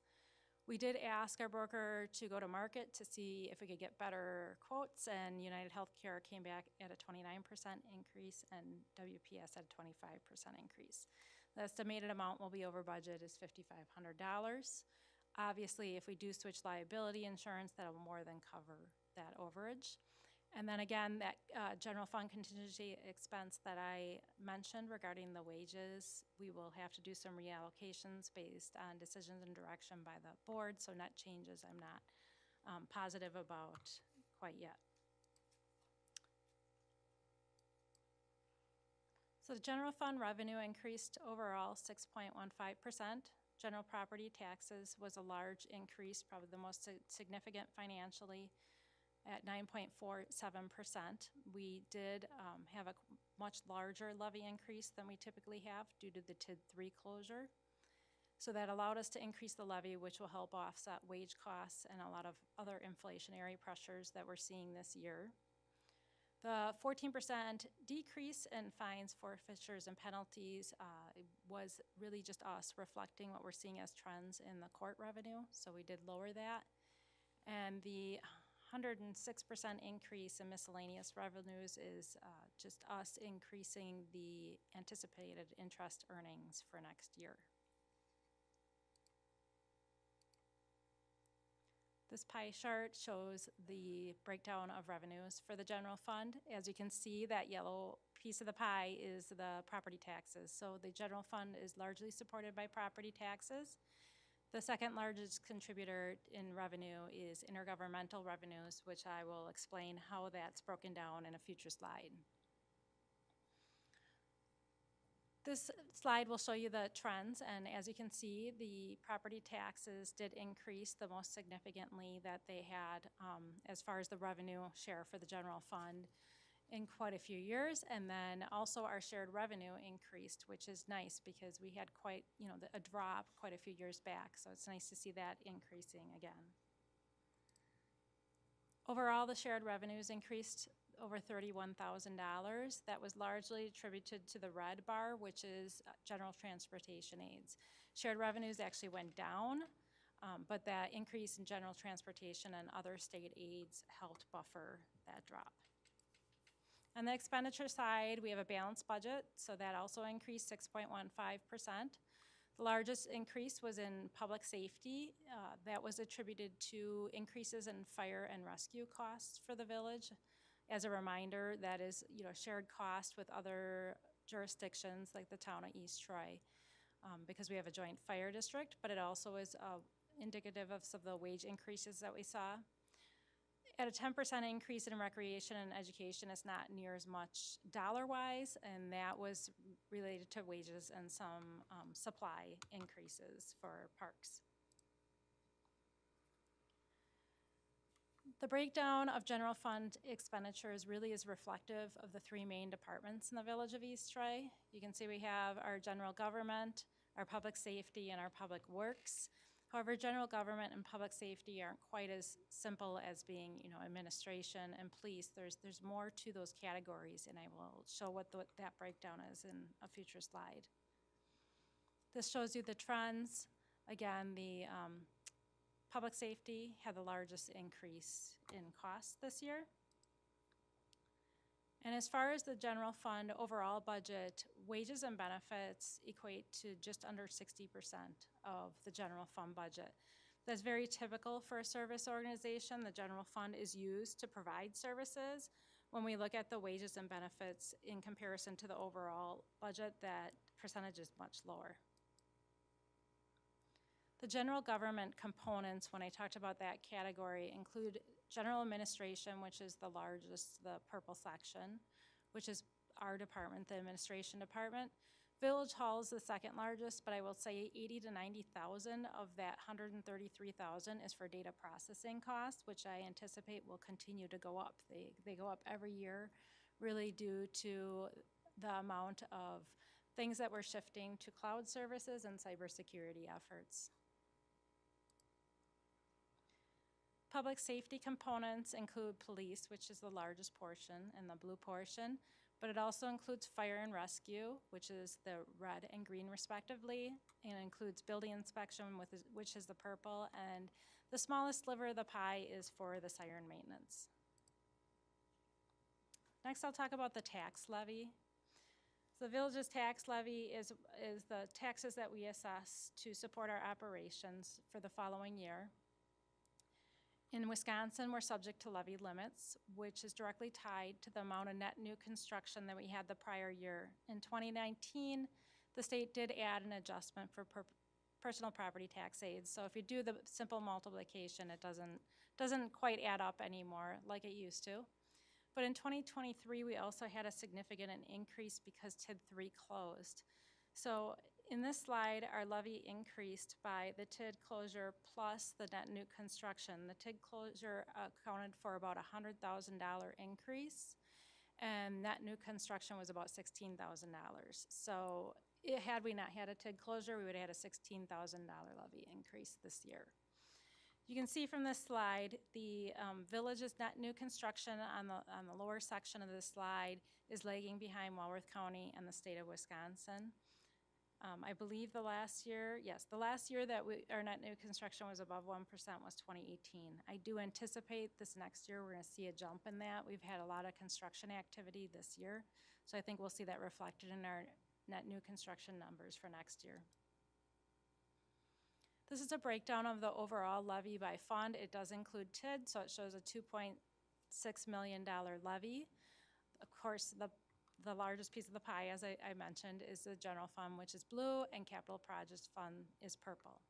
We did ask our broker to go to market to see if we could get better quotes, and United Healthcare came back at a 29% increase and WPS at a 25% increase. The estimated amount will be over budget is $5,500. Obviously, if we do switch liability insurance, that'll more than cover that overage. And then again, that general fund contingency expense that I mentioned regarding the wages, we will have to do some reallocations based on decisions and direction by the board, so net changes I'm not positive about quite yet. So the general fund revenue increased overall 6.15%. General property taxes was a large increase, probably the most significant financially, at 9.47%. We did have a much larger levy increase than we typically have due to the TID 3 closure. So that allowed us to increase the levy, which will help offset wage costs and a lot of other inflationary pressures that we're seeing this year. The 14% decrease in fines, forfeitures, and penalties was really just us reflecting what we're seeing as trends in the court revenue, so we did lower that. And the 106% increase in miscellaneous revenues is just us increasing the anticipated interest earnings for next year. This pie chart shows the breakdown of revenues for the general fund. As you can see, that yellow piece of the pie is the property taxes. So the general fund is largely supported by property taxes. The second largest contributor in revenue is intergovernmental revenues, which I will explain how that's broken down in a future slide. This slide will show you the trends, and as you can see, the property taxes did increase the most significantly that they had as far as the revenue share for the general fund in quite a few years. And then also our shared revenue increased, which is nice because we had quite, a drop quite a few years back. So it's nice to see that increasing again. Overall, the shared revenues increased over $31,000. That was largely attributed to the red bar, which is general transportation aids. Shared revenues actually went down, but that increase in general transportation and other state aids helped buffer that drop. On the expenditure side, we have a balanced budget, so that also increased 6.15%. The largest increase was in public safety. That was attributed to increases in fire and rescue costs for the village. As a reminder, that is shared cost with other jurisdictions like the town of East Troy, because we have a joint fire district, but it also is indicative of some of the wage increases that we saw. At a 10% increase in recreation and education, it's not near as much dollar-wise, and that was related to wages and some supply increases for parks. The breakdown of general fund expenditures really is reflective of the three main departments in the village of East Troy. You can see we have our general government, our public safety, and our public works. However, general government and public safety aren't quite as simple as being, administration and police. There's more to those categories, and I will show what that breakdown is in a future slide. This shows you the trends. Again, the Public safety had the largest increase in costs this year. And as far as the general fund overall budget, wages and benefits equate to just under 60% of the general fund budget. That's very typical for a service organization. The general fund is used to provide services. When we look at the wages and benefits in comparison to the overall budget, that percentage is much lower. The general government components, when I talked about that category, include general administration, which is the largest, the purple section, which is our department, the administration department. Village Hall is the second largest, but I will say 80 to 90,000 of that 133,000 is for data processing costs, which I anticipate will continue to go up. They go up every year, really due to the amount of things that we're shifting to cloud services and cybersecurity efforts. Public safety components include police, which is the largest portion and the blue portion, but it also includes fire and rescue, which is the red and green respectively, and includes building inspection, which is the purple, and the smallest sliver of the pie is for the siren maintenance. Next, I'll talk about the tax levy. So the village's tax levy is the taxes that we assess to support our operations for the following year. In Wisconsin, we're subject to levy limits, which is directly tied to the amount of net new construction that we had the prior year. In 2019, the state did add an adjustment for personal property tax aids. So if you do the simple multiplication, it doesn't quite add up anymore like it used to. But in 2023, we also had a significant increase because TID 3 closed. So in this slide, our levy increased by the TID closure plus the net new construction. The TID closure accounted for about a $100,000 increase, and net new construction was about $16,000. So had we not had a TID closure, we would have had a $16,000 levy increase this year. You can see from this slide, the village's net new construction on the lower section of this slide is lagging behind Walworth County and the state of Wisconsin. I believe the last year that our net new construction was above 1% was 2018. I do anticipate this next year we're going to see a jump in that. We've had a lot of construction activity this year, so I think we'll see that reflected in our net new construction numbers for next year. This is a breakdown of the overall levy by fund. It does include TID, so it shows a $2.6 million levy. Of course, the largest piece of the pie, as I mentioned, is the general fund, which is blue, and capital projects fund is purple.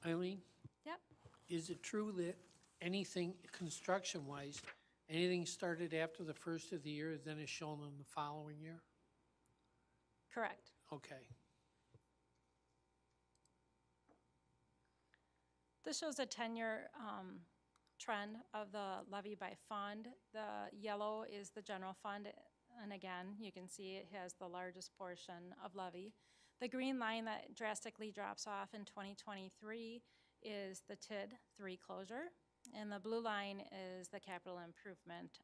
Eileen, Yep. is it true that anything construction-wise, anything started after the first of the year then is shown in the following year? Correct. Okay. This shows a 10-year trend of the levy by fund. The yellow is the general fund, and again, you can see it has the largest portion of levy. The green line that drastically drops off in 2023 is the TID 3 closure, and the blue line is the capital improvement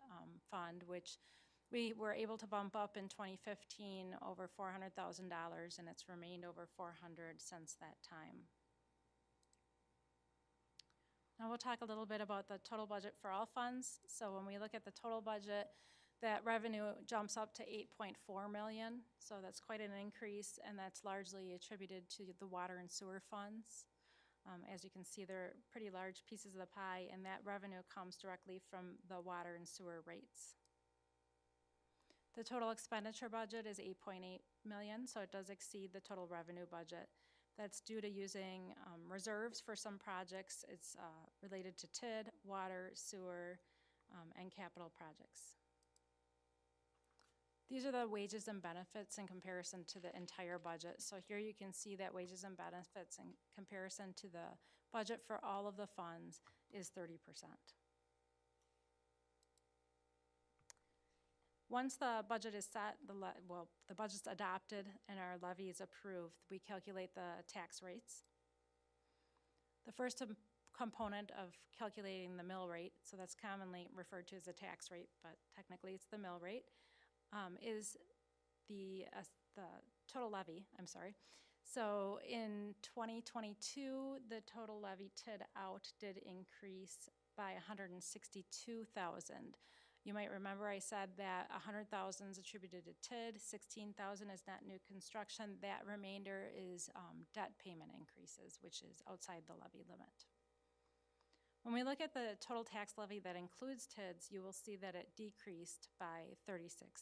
fund, which we were able to bump up in 2015 over $400,000, and it's remained over $400,000 since that time. Now we'll talk a little bit about the total budget for all funds. So when we look at the total budget, that revenue jumps up to $8.4 million. So that's quite an increase, and that's largely attributed to the water and sewer funds. As you can see, they're pretty large pieces of the pie, and that revenue comes directly from the water and sewer rates. The total expenditure budget is $8.8 million, so it does exceed the total revenue budget. That's due to using reserves for some projects. It's related to TID, water, sewer, and capital projects. These are the wages and benefits in comparison to the entire budget. So here you can see that wages and benefits in comparison to the budget for all of the funds is 30%. Once the budget is set, the budget's adopted and our levy is approved, we calculate the tax rates. The first component of calculating the mill rate, so that's commonly referred to as a tax rate, but technically it's the mill rate, is the total levy, So in 2022, the total levy TID out did increase by 162,000. You might remember I said that 100,000 is attributed to TID, 16,000 is net new construction. That remainder is debt payment increases, which is outside the levy limit. When we look at the total tax levy that includes TIDs, you will see that it decreased by $36,000.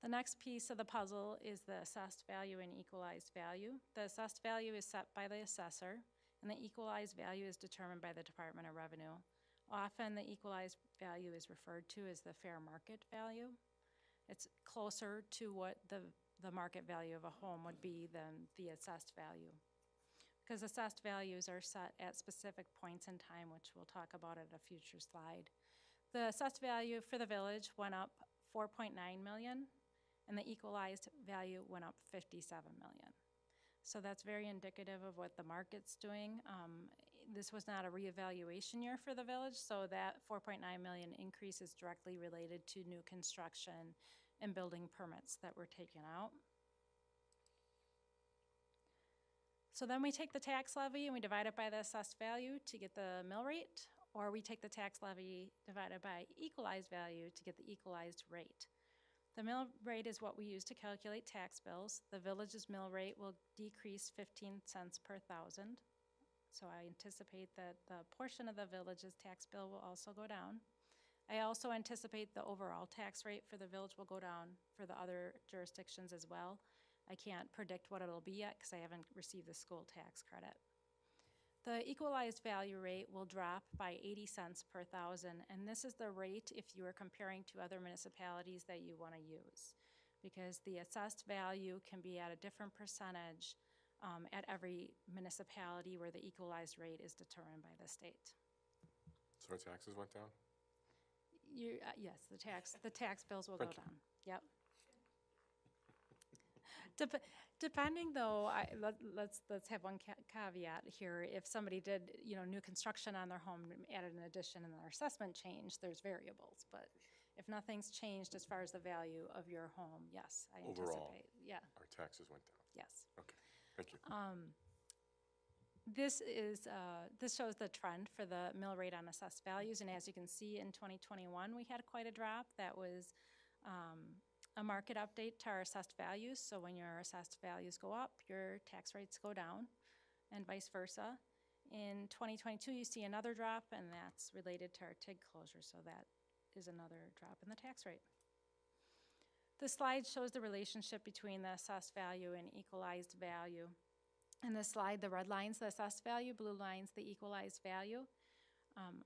The next piece of the puzzle is the assessed value and equalized value. The assessed value is set by the assessor, and the equalized value is determined by the Department of Revenue. Often, the equalized value is referred to as the fair market value. It's closer to what the market value of a home would be than the assessed value. Because assessed values are set at specific points in time, which we'll talk about at a future slide. The assessed value for the village went up $4.9 million, and the equalized value went up $57 million. So that's very indicative of what the market's doing. This was not a reevaluation year for the village, so that $4.9 million increase is directly related to new construction and building permits that were taken out. So then we take the tax levy and we divide it by the assessed value to get the mill rate, or we take the tax levy divided by equalized value to get the equalized rate. The mill rate is what we use to calculate tax bills. The village's mill rate will decrease 15 cents per thousand. So I anticipate that the portion of the village's tax bill will also go down. I also anticipate the overall tax rate for the village will go down for the other jurisdictions as well. I can't predict what it'll be yet because I haven't received the school tax credit. The equalized value rate will drop by 80 cents per thousand, and this is the rate if you are comparing to other municipalities that you want to use, because the assessed value can be at a different percentage at every municipality where the equalized rate is determined by the state. So our taxes went down? Yes, the tax bills will go Thank you. down. Yep. Depending though, let's have one caveat here. If somebody did, new construction on their home, added an addition and their assessment changed, there's variables. But if nothing's changed as far as the value of your home, yes, I Overall. anticipate. Yeah, Our taxes went down. yes. Okay, thank you. This shows the trend for the mill rate on assessed values, and as you can see, in 2021, we had quite a drop. That was a market update to our assessed values. So when your assessed values go up, your tax rates go down, and vice versa. In 2022, you see another drop, and that's related to our TIG closure, so that is another drop in the tax rate. The slide shows the relationship between the assessed value and equalized value. In this slide, the red line's the assessed value, blue line's the equalized value.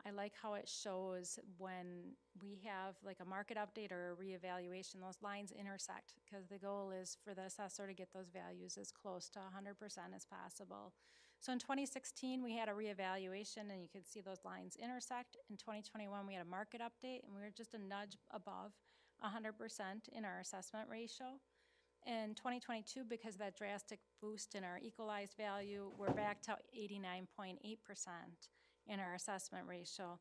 I like how it shows when we have like a market update or a reevaluation, those lines intersect, because the goal is for the assessor to get those values as close to 100% as possible. So in 2016, we had a reevaluation, and you could see those lines intersect. In 2021, we had a market update, and we were just a nudge above 100% in our assessment ratio. In 2022, because of that drastic boost in our equalized value, we're back to 89.8% in our assessment ratio.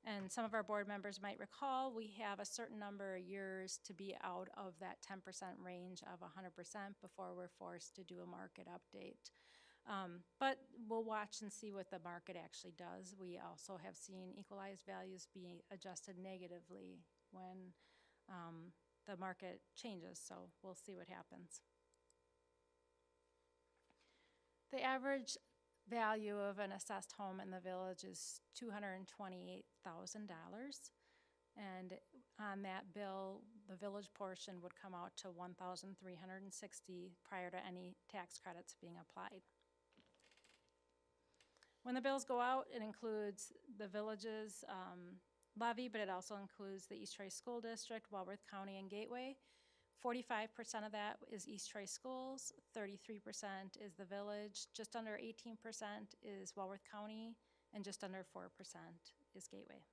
And some of our board members might recall, we have a certain number of years to be out of that 10% range of 100% before we're forced to do a market update. But we'll watch and see what the market actually does. We also have seen equalized values being adjusted negatively when the market changes, so we'll see what happens. The average value of an assessed home in the village is $228,000, and on that bill, the village portion would come out to $1,360 prior to any tax credits being applied. When the bills go out, it includes the village's levy, but it also includes the East Troy School District, Walworth County, and Gateway. 45% of that is East Troy Schools, 33% is the village, just under 18% is Walworth County, and just under 4% is Gateway.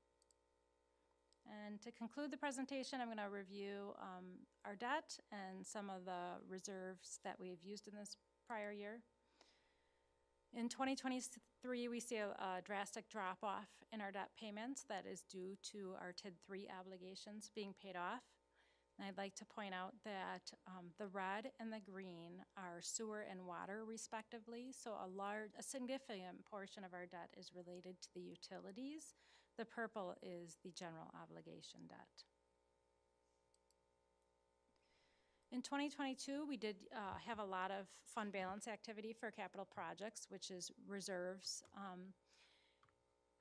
And to conclude the presentation, I'm going to review our debt and some of the reserves that we've used in this prior year. In 2023, we see a drastic drop-off in our debt payments that is due to our TID 3 obligations being paid off. And I'd like to point out that the red and the green are sewer and water respectively. So a significant portion of our debt is related to the utilities. The purple is the general obligation debt. In 2022, we did have a lot of fund balance activity for capital projects, which is reserves.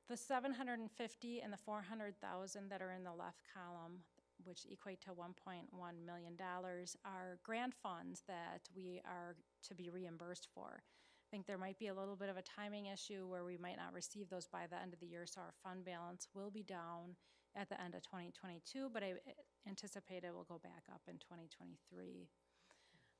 The 750 and the 400,000 that are in the left column, which equate to $1.1 million, are grant funds that we are to be reimbursed for. I think there might be a little bit of a timing issue where we might not receive those by the end of the year, so our fund balance will be down at the end of 2022, but I anticipate it will go back up in 2023.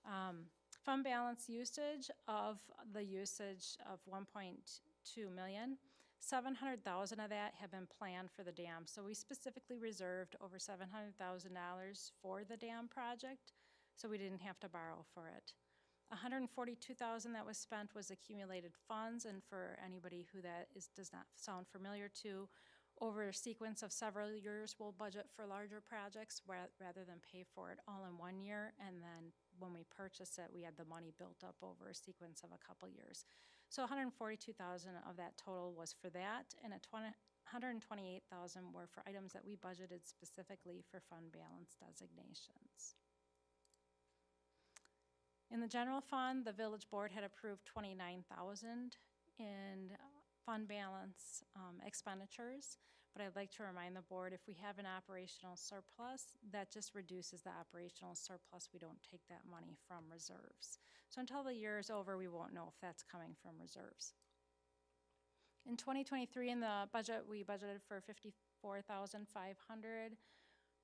Fund balance usage of the usage of 1.2 million, 700,000 of that have been planned for the dam. So we specifically reserved over $700,000 for the dam project, so we didn't have to borrow for it. 142,000 that was spent was accumulated funds, and for anybody who does not sound familiar to, over a sequence of several years, we'll budget for larger projects rather than pay for it all in 1 year, and then when we purchase it, we had the money built up over a sequence of a couple years. So 142,000 of that total was for that, and 128,000 were for items that we budgeted specifically for fund balance designations. In the general fund, the village board had approved 29,000 in fund balance expenditures, but I'd like to remind the board, if we have an operational surplus, that just reduces the operational surplus. We don't take that money from reserves. So until the year is over, we won't know if that's coming from reserves. In 2023, in the budget, we budgeted for $54,500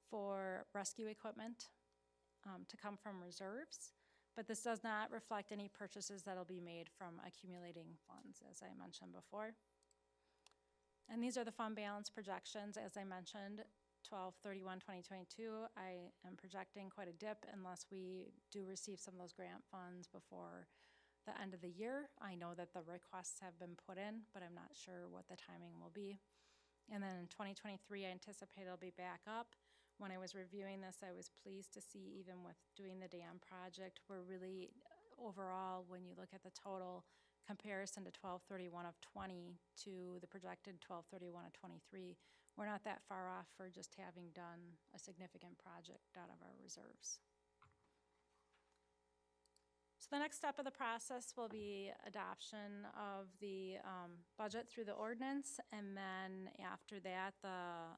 for rescue equipment to come from reserves. But this does not reflect any purchases that'll be made from accumulating funds, as I mentioned before. And these are the fund balance projections. As I mentioned, 12/31/2022, I am projecting quite a dip unless we do receive some of those grant funds before the end of the year. I know that the requests have been put in, but I'm not sure what the timing will be. And then in 2023, I anticipate it'll be back up. When I was reviewing this, I was pleased to see, even with doing the dam project, we're really, overall, when you look at the total comparison to 12/31/20 to the projected 12/31/23, we're not that far off for just having done a significant project out of our reserves. So the next step of the process will be adoption of the budget through the ordinance, and then after that, the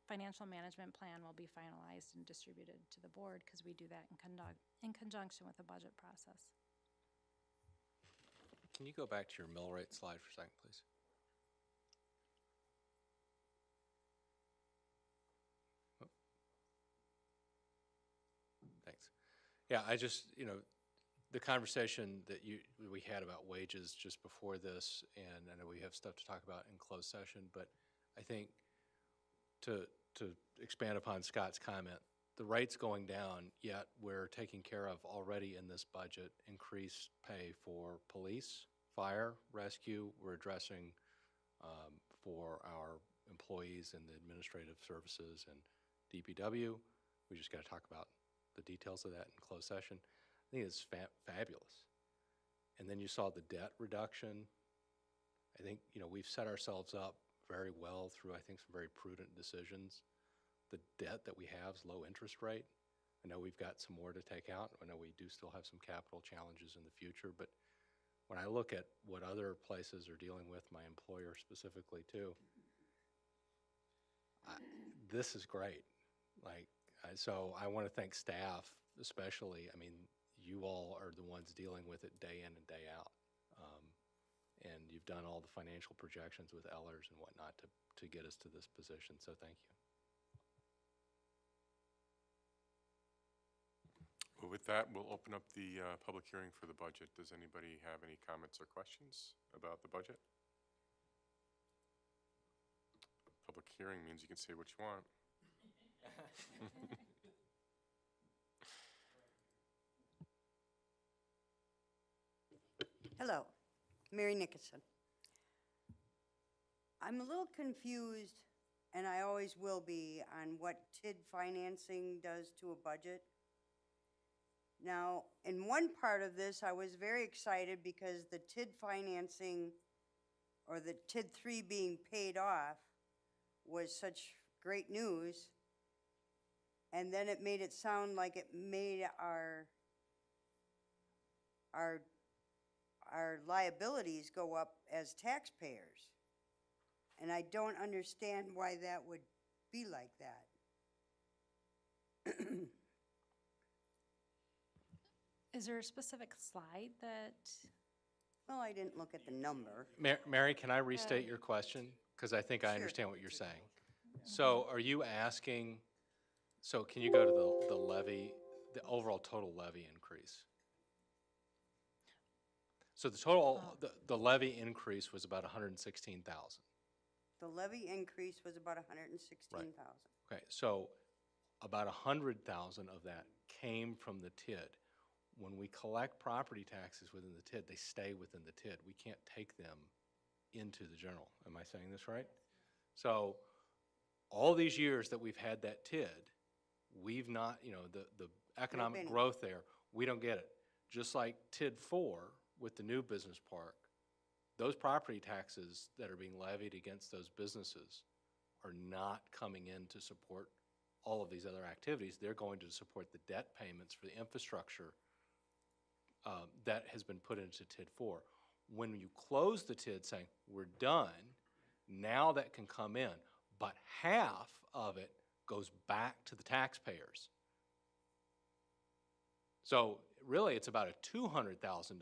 financial management plan will be finalized and distributed to the board, because we do that in conjunction with the budget process. Can you go back to your mill rate slide for a second, please? Oh. Thanks. Yeah, I just, the conversation that we had about wages just before this, and I know we have stuff to talk about in closed session, but I think to expand upon Scott's comment, the rate's going down, yet we're taking care of already in this budget increased pay for police, fire, rescue. We're addressing for our employees in the administrative services and DPW. We just got to talk about the details of that in closed session. I think it's fabulous. And then you saw the debt reduction. I think, we've set ourselves up very well through, I think, some very prudent decisions. The debt that we have is low interest rate. I know we've got some more to take out. I know we do still have some capital challenges in the future, but when I look at what other places are dealing with, my employer specifically too, this is great. So I want to thank staff especially. I mean, you all are the ones dealing with it day in and day out. And you've done all the financial projections with Ellers and whatnot to get us to this position, so thank you. Well, with that, we'll open up the public hearing for the budget. Does anybody have any comments or questions about the budget? Public hearing means you can say what you want. Hello, Mary Nickerson. I'm a little confused and I always will be, on what TID financing does to a budget. Now, in one part of this, I was very excited because the TID financing, or the TID 3 being paid off, was such great news. And then it made it sound like it made our liabilities go up as taxpayers. And I don't understand why that would be like that. Is there a specific slide that, Well, I didn't look at the number. Mary, can I restate your question? Because I think I Sure. understand what you're saying. So are you asking, so can you go to the levy, the overall total levy increase? So the total, the levy increase was about 116,000. The levy increase was about 116,000. Okay, so about 100,000 of that came from the TID. When we collect property taxes within the TID, they stay within the TID. We can't take them into the general. Am I saying this right? So all these years that we've had that TID, we've not, the economic been- growth there, we don't get it. Just like TID 4 with the new business park, those property taxes that are being levied against those businesses are not coming in to support all of these other activities. They're going to support the debt payments for the infrastructure that has been put into TID 4. When you close the TID saying, we're done, now that can come in, but half of it goes back to the taxpayers. So really, it's about a $200,000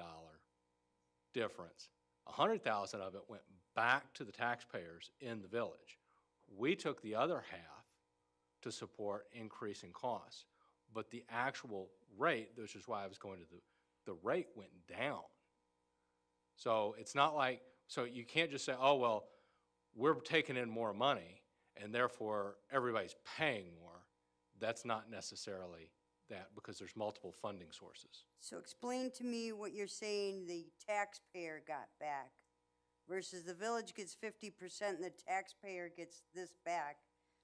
difference. 100,000 of it went back to the taxpayers in the village. We took the other half to support increasing costs, but the actual rate, which is why I was going to the rate went down. So it's not like, so you can't just say, oh, well, we're taking in more money and therefore everybody's paying more. That's not necessarily that, because there's multiple funding sources. So explain to me what you're saying the taxpayer got back versus the village gets 50% and the taxpayer gets this back.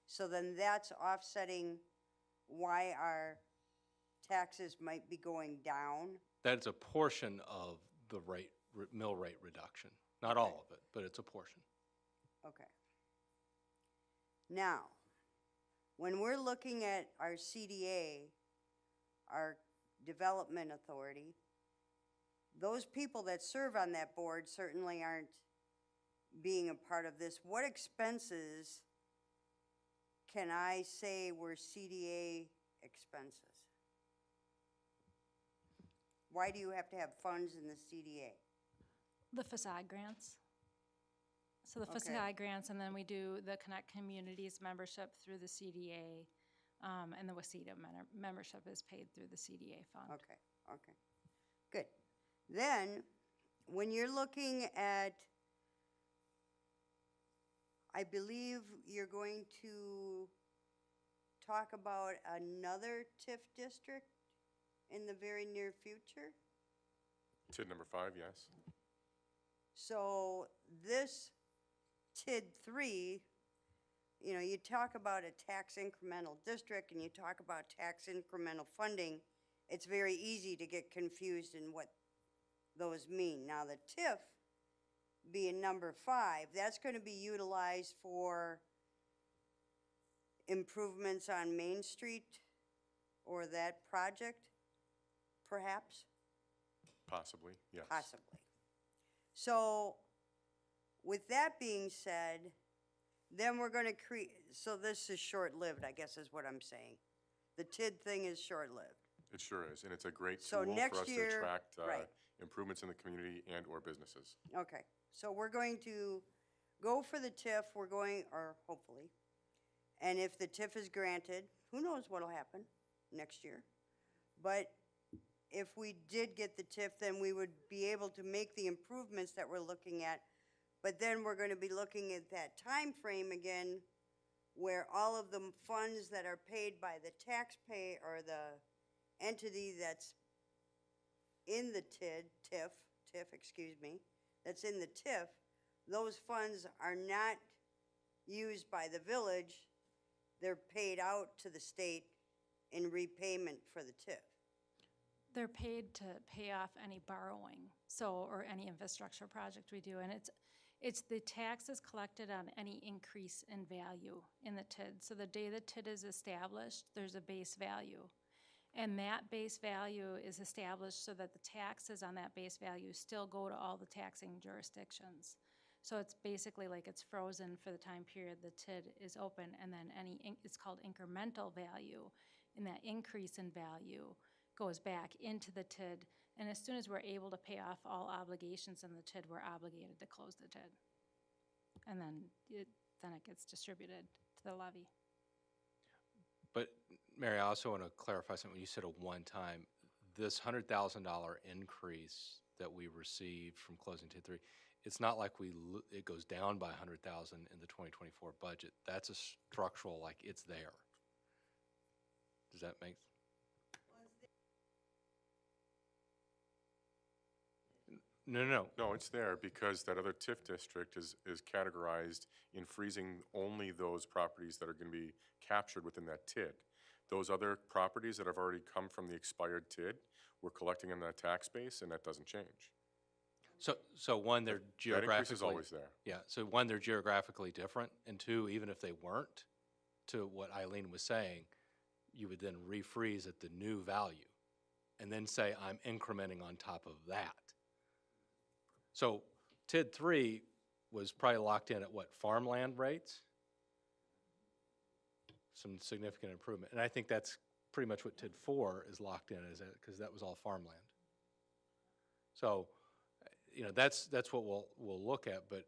So then that's offsetting why our taxes might be going down. That's a portion of the rate, mill rate reduction. Not all of it, but it's a portion. Okay. Now, when we're looking at our CDA, our development authority, those people that serve on that board certainly aren't being a part of this. What expenses can I say were CDA expenses? Why do you have to have funds in the CDA? the facade grants? So the Okay. facade grants, and then we do the Connect Communities membership through the CDA, and the WASITA membership is paid through the CDA fund. Okay, okay, good. Then, when you're looking at, I believe you're going to talk about another TIF district in the very near future? TID number 5, yes. So this TID 3, you know, you talk about a tax incremental district and you talk about tax incremental funding, it's very easy to get confused in what those mean. Now the TIF being number 5, that's going to be utilized for improvements on Main Street or that project, perhaps? Possibly, yes. Possibly. So, with that being said, then we're gonna create, so this is short-lived, I guess is what I'm saying. The TID thing is short-lived. It sure is, and it's a great So tool for next us to year- attract right. improvements in the community and/or businesses. Okay, so we're going to go for the TIF, we're going, or hopefully, and if the TIF is granted, who knows what'll happen next year? But if we did get the TIF, then we would be able to make the improvements that we're looking at. But then we're gonna be looking at that time frame again, where all of the funds that are paid by the taxpayer, or the entity that's in the TIF, excuse me, that's in the TIF, those funds are not used by the village, they're paid out to the state in repayment for the TIF. They're paid to pay off any borrowing, so, or any infrastructure project we do, and it's the taxes collected on any increase in value in the TID. So the day the TID is established, there's a base value. And that base value is established so that the taxes on that base value still go to all the taxing jurisdictions. So it's basically like it's frozen for the time period the TID is open, and then it's called incremental value, and that increase in value goes back into the TID. And as soon as we're able to pay off all obligations in the TID, we're obligated to close the TID. And then it gets distributed to the levy. But Mary, I also want to clarify something. When you said a one-time, this $100,000 increase that we received from closing TID 3, it's not like it goes down by 100,000 in the 2024 budget. That's a structural, like it's there. Does that make? No. No, it's there because that other TIF district is categorized in freezing only those properties that are going to be captured within that TID. Those other properties that have already come from the expired TID, we're collecting in that tax base, and that doesn't change. So one, they're That geographically. increase is always there. Yeah, so one, they're geographically different, and two, even if they weren't, to what Eileen was saying, you would then refreeze at the new value, and then say, I'm incrementing on top of that. So TID 3 was probably locked in at what, farmland rates? Some significant improvement, and I think that's pretty much what TID 4 is locked in, is that, because that was all farmland. So, you know, that's what we'll look at, but,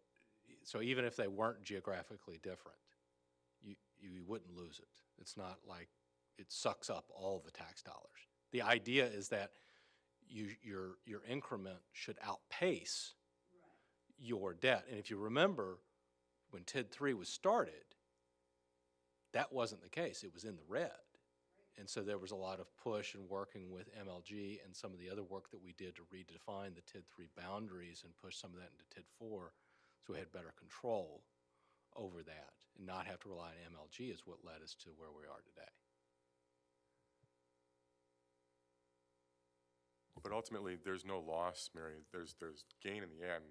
so even if they weren't geographically different, you wouldn't lose it. It's not like it sucks up all the tax dollars. The idea is that your increment should outpace your debt. And if you remember, when TID 3 was started, that wasn't the case. It was in the red. And so there was a lot of push and working with MLG and some of the other work that we did to redefine the TID 3 boundaries and push some of that into TID 4 so we had better control over that and not have to rely on MLG is what led us to where we are today. But ultimately, there's no loss, Mary. There's gain in the end.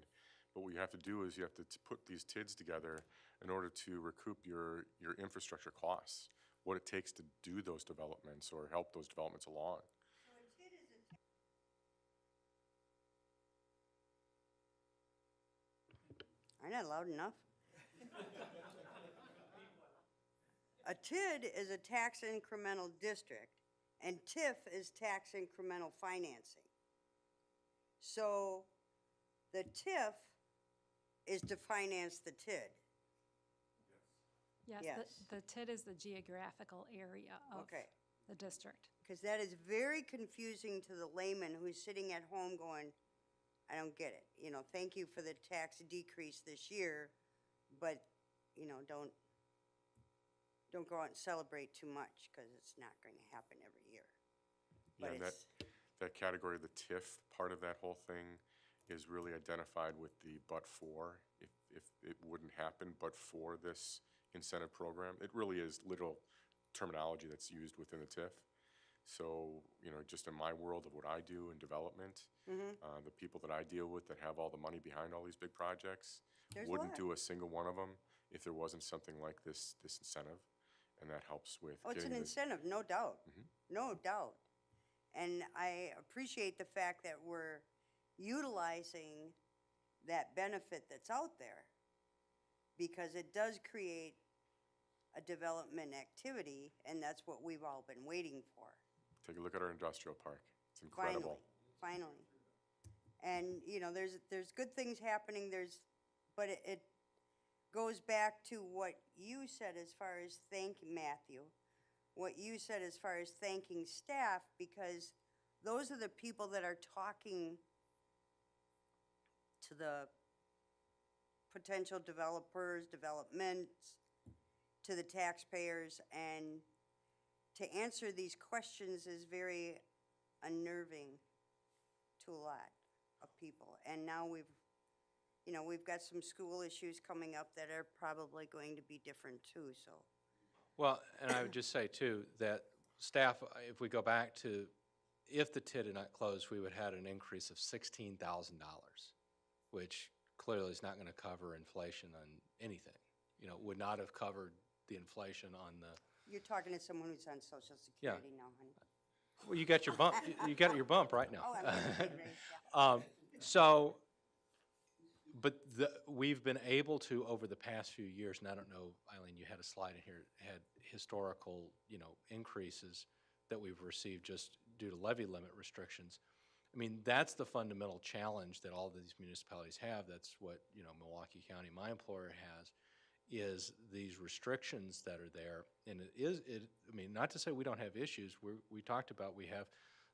But what you have to do is you have to put these TIDs together in order to recoup your infrastructure costs, what it takes to do those developments or help those developments along. I'm not loud enough. A TID is a tax incremental district, and TIF is tax incremental financing. So the TIF is to finance the TID. Yes, Yes. the TID is the geographical area of Okay. the district. Because that is very confusing to the layman who's sitting at home going, I don't get it. You know, thank you for the tax decrease this year, but, you know, don't go out and celebrate too much because it's not going to happen every year. Yeah, But and it's, that category, the TIF part of that whole thing is really identified with the but for, if it wouldn't happen but for this incentive program. It really is literal terminology that's used within the TIF. So, you know, just in my world of what I do in development, the people that I deal with that have all the money behind all these big projects There's a wouldn't lot. do a single one of them if there wasn't something like this incentive, and that helps with oh, it's an getting the, incentive, no doubt. No doubt. And I appreciate the fact that we're utilizing that benefit that's out there because it does create a development activity, and that's what we've all been waiting for. take a look at our industrial park. It's incredible. Finally. And, you know, there's good things happening, but it goes back to what you said as far as Matthew, what you said as far as thanking staff, because those are the people that are talking to the potential developers, developments, to the taxpayers, and to answer these questions is very unnerving to a lot of people. And now we've you know, we've got some school issues coming up that are probably going to be different too, so. Well, and I would just say too, that staff, if we go back to, if the TID had not closed, we would have had an increase of $16,000, which clearly is not going to cover inflation on anything. You know, would not have covered the inflation on the, You're talking to someone who's on Social Security now, honey. well, you got your bump, you got your bump right now. Oh, I'm getting ready, yeah. So, but we've been able to, over the past few years, and I don't know, Eileen, you had a slide in here, had historical, you know, increases that we've received just due to levy limit restrictions. I mean, that's the fundamental challenge that all of these municipalities have. That's what, you know, Milwaukee County, my employer, has, is these restrictions that are there. And I mean, not to say we don't have issues. We talked about, we have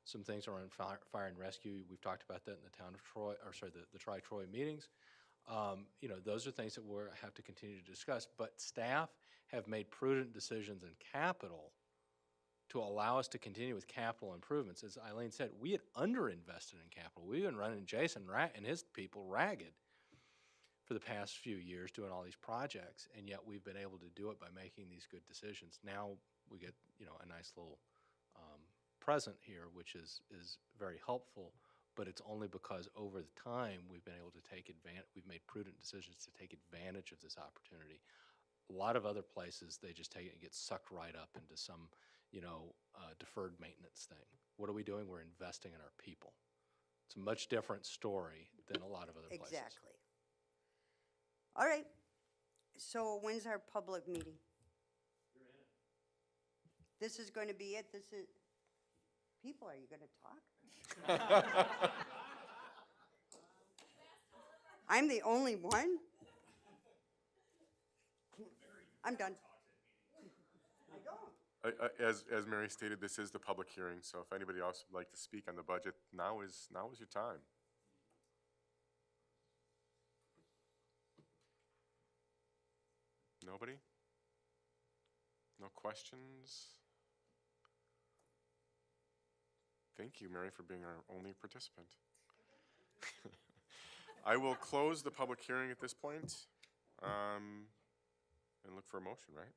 some things around fire and rescue. We've talked about that in the town of Troy, or sorry, the Tri-Troy meetings. You know, those are things that we'll have to continue to discuss. But staff have made prudent decisions in capital to allow us to continue with capital improvements. As Eileen said, we had underinvested in capital. We've been running Jason and his people ragged for the past few years doing all these projects, and yet we've been able to do it by making these good decisions. Now we get, you know, a nice little present here, which is very helpful, but it's only because over the time we've been able to take advantage, we've made prudent decisions to take advantage of this opportunity. A lot of other places, they just take it and get sucked right up into some, you know, deferred maintenance thing. What are we doing? We're investing in our people. It's a much different story than a lot of other places. Exactly. All right, so when's our public meeting? This is going to be it? This is, people, are you going to talk? I'm the only one? I'm done. I don't. As Mary stated, this is the public hearing, so if anybody else would like to speak on the budget, now is your time. Nobody? No questions? Thank you, Mary, for being our only participant. I will close the public hearing at this point, and look for a motion, right?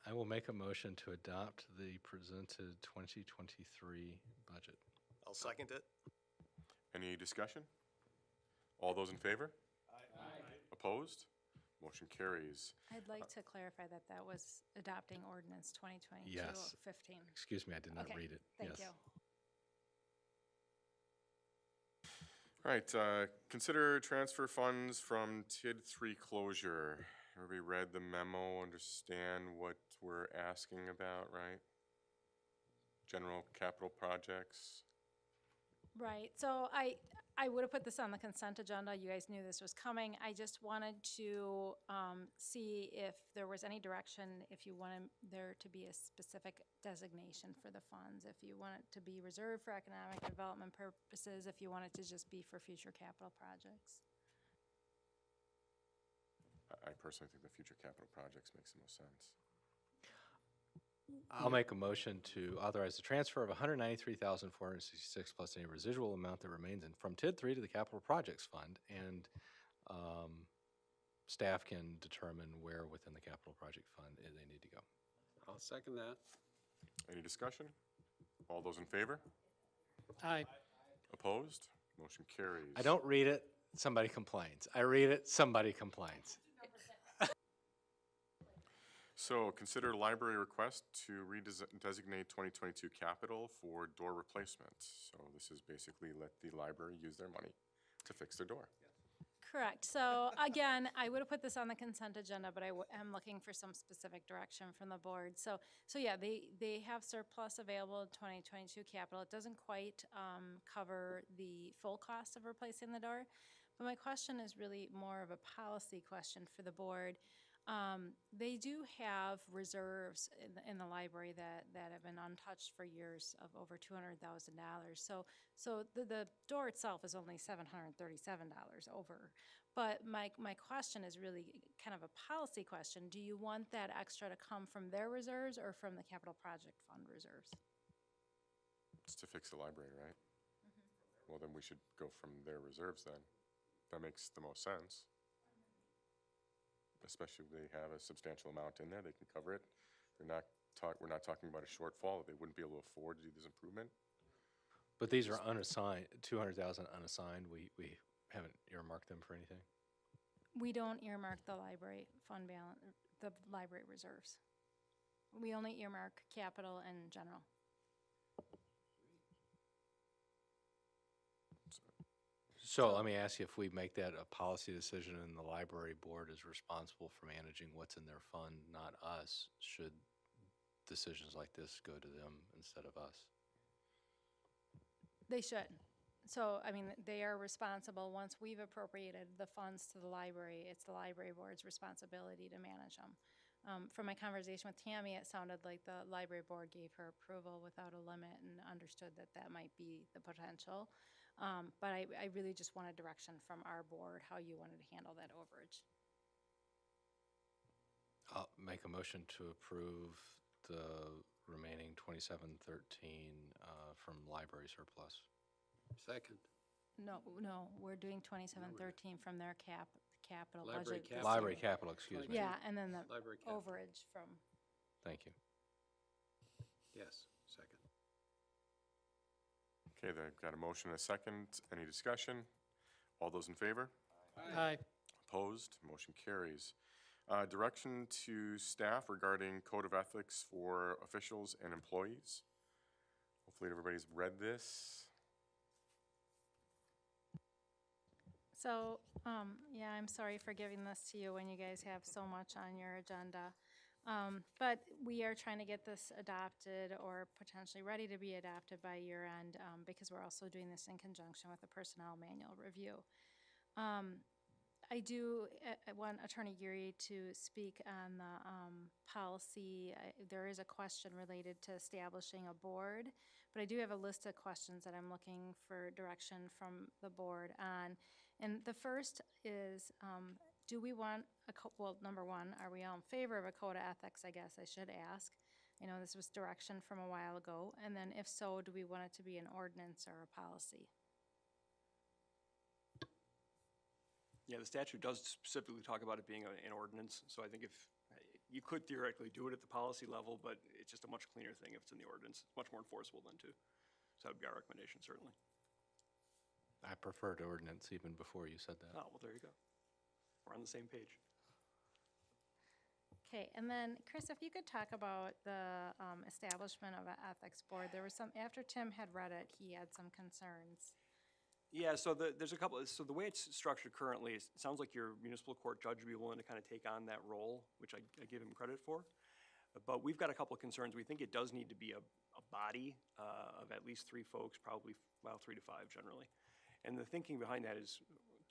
I will make a motion to adopt the presented 2023 budget. I'll second it. Any discussion? All those in favor? Aye. Opposed? Motion carries. I'd like to clarify that that was adopting ordinance 2022-15. Yes. Excuse me, I did not Okay, read it. Thank Yes. you. All right, consider transfer funds from TID 3 closure. Everybody read the memo, understand what we're asking about, right? General capital projects. Right, so I would have put this on the consent agenda. You guys knew this was coming. I just wanted to see if there was any direction, if you wanted there to be a specific designation for the funds, if you want it to be reserved for economic development purposes, if you want it to just be for future capital projects. I personally think the future capital projects makes the most sense. I'll make a motion to authorize the transfer of $193,466 plus any residual amount that remains from TID 3 to the Capital Projects Fund, and staff can determine where within the Capital Project Fund they need to go. I'll second that. Any discussion? All those in favor? Aye. Opposed? Motion carries. I don't read it, somebody complains. I read it, somebody complains. So consider library request to redesignate 2022 capital for door replacement. So this is basically let the library use their money to fix their door. Correct. So again, I would have put this on the consent agenda, but I am looking for some specific direction from the board. So yeah, they have surplus available in 2022 capital. It doesn't quite cover the full cost of replacing the door. But my question is really more of a policy question for the board. They do have reserves in the library that have been untouched for years of over $200,000. So the door itself is only $737 over. But my question is really kind of a policy question. Do you want that extra to come from their reserves or from the capital project fund reserves? It's to fix the library, right? Well, then we should go from their reserves then. That makes the most sense. Especially if they have a substantial amount in there, they can cover it. We're not talking about a shortfall, they wouldn't be able to afford to do this improvement. But these are unassigned, 200,000 unassigned. We haven't earmarked them for anything. We don't earmark the library fund balance, the library reserves. We only earmark capital and general. So let me ask you, if we make that a policy decision and the library board is responsible for managing what's in their fund, not us, should decisions like this go to them instead of us? They should. So, I mean, they are responsible. Once we've appropriated the funds to the library, it's the library board's responsibility to manage them. From my conversation with Tammy, it sounded like the library board gave her approval without a limit and understood that that might be the potential. But I really just wanted direction from our board, how you wanted to handle that overage. I'll make a motion to approve the remaining 2713 from library surplus. Second. No, we're doing 2713 from their capital Library budget. capital. Library capital, excuse me. Yeah, and then the Library capital. overage from, Thank you. Yes, second. Okay, they've got a motion and a second. Any discussion? All those in favor? Aye. Opposed? Motion carries. Direction to staff regarding code of ethics for officials and employees. Hopefully everybody's read this. so, yeah, I'm sorry for giving this to you when you guys have so much on your agenda. But we are trying to get this adopted or potentially ready to be adopted by year end, because we're also doing this in conjunction with the personnel manual review. I do want Attorney Geary to speak on the policy. There is a question related to establishing a board, but I do have a list of questions that I'm looking for direction from the board on. And the first is, do we want well, number one, are we all in favor of a code of ethics, I guess I should ask. I know this was direction from a while ago. And then if so, do we want it to be an ordinance or a policy? Yeah, the statute does specifically talk about it being an ordinance, so I think if, you could theoretically do it at the policy level, but it's just a much cleaner thing if it's in the ordinance. It's much more enforceable then too. So that would be our recommendation, certainly. I preferred ordinance even before you said that. Oh, well, there you go. We're on the same page. Okay, and then Chris, if you could talk about the establishment of an ethics board. There was some, after Tim had read it, he had some concerns. Yeah, so there's a couple, so the way it's structured currently, it sounds like your municipal court judge would be willing to kind of take on that role, which I give him credit for. But we've got a couple of concerns. We think it does need to be a body of at least 3 folks, probably, well, 3 to 5 generally. And the thinking behind that is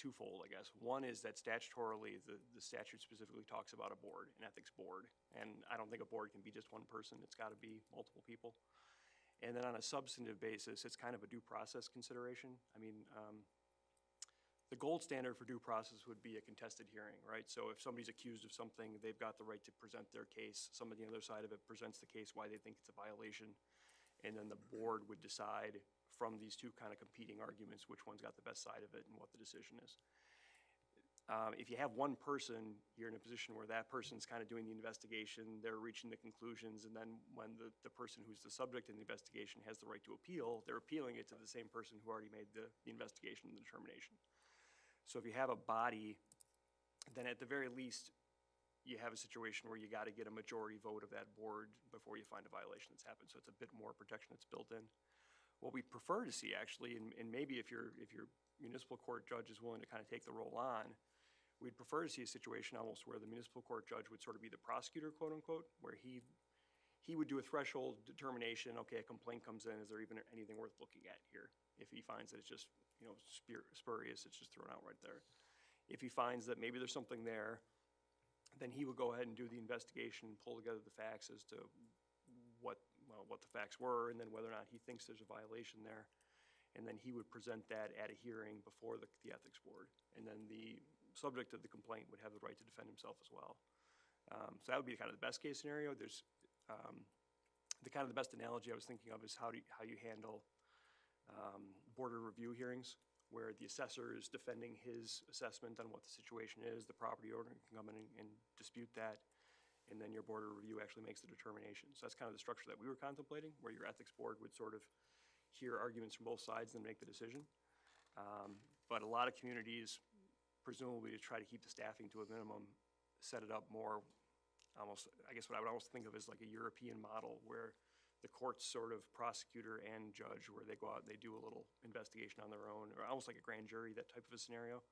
twofold, I guess. One is that statutorily, the statute specifically talks about a board, an ethics board. And I don't think a board can be just one person. It's got to be multiple people. And then on a substantive basis, it's kind of a due process consideration. I mean, the gold standard for due process would be a contested hearing, right? So if somebody's accused of something, they've got the right to present their case. Somebody on the other side of it presents the case why they think it's a violation. And then the board would decide from these two kind of competing arguments which one's got the best side of it and what the decision is. If you have one person, you're in a position where that person's kind of doing the investigation, they're reaching the conclusions, and then when the person who's the subject in the investigation has the right to appeal, they're appealing it to the same person who already made the investigation and the determination. So if you have a body, then at the very least, you have a situation where you got to get a majority vote of that board before you find a violation that's happened. So it's a bit more protection that's built in. What we prefer to see, actually, and maybe if your municipal court judge is willing to kind of take the role on, we'd prefer to see a situation almost where the municipal court judge would sort of be the prosecutor, quote unquote, where he would do a threshold determination, okay, a complaint comes in, is there even anything worth looking at here? If he finds that it's just, spurious, it's just thrown out right there. If he finds that maybe there's something there, then he would go ahead and do the investigation, pull together the facts as to what the facts were, and then whether or not he thinks there's a violation there. And then he would present that at a hearing before the ethics board. And then the subject of the complaint would have the right to defend himself as well. So that would be kind of the best case scenario. There's the best analogy I was thinking of is how you handle border review hearings. where the assessor is defending his assessment on what the situation is, the property owner can come in and dispute that, and then your board of review actually makes the determination. So that's kind of the structure that we were contemplating, where your ethics board would sort of hear arguments from both sides and then make the decision. But a lot of communities, presumably to try to keep the staffing to a minimum, set it up more, almost, I guess what I would almost think of as like a European model, where the court's sort of prosecutor and judge, where they go out and they do a little investigation on their own, or almost like a grand jury, that type of a scenario.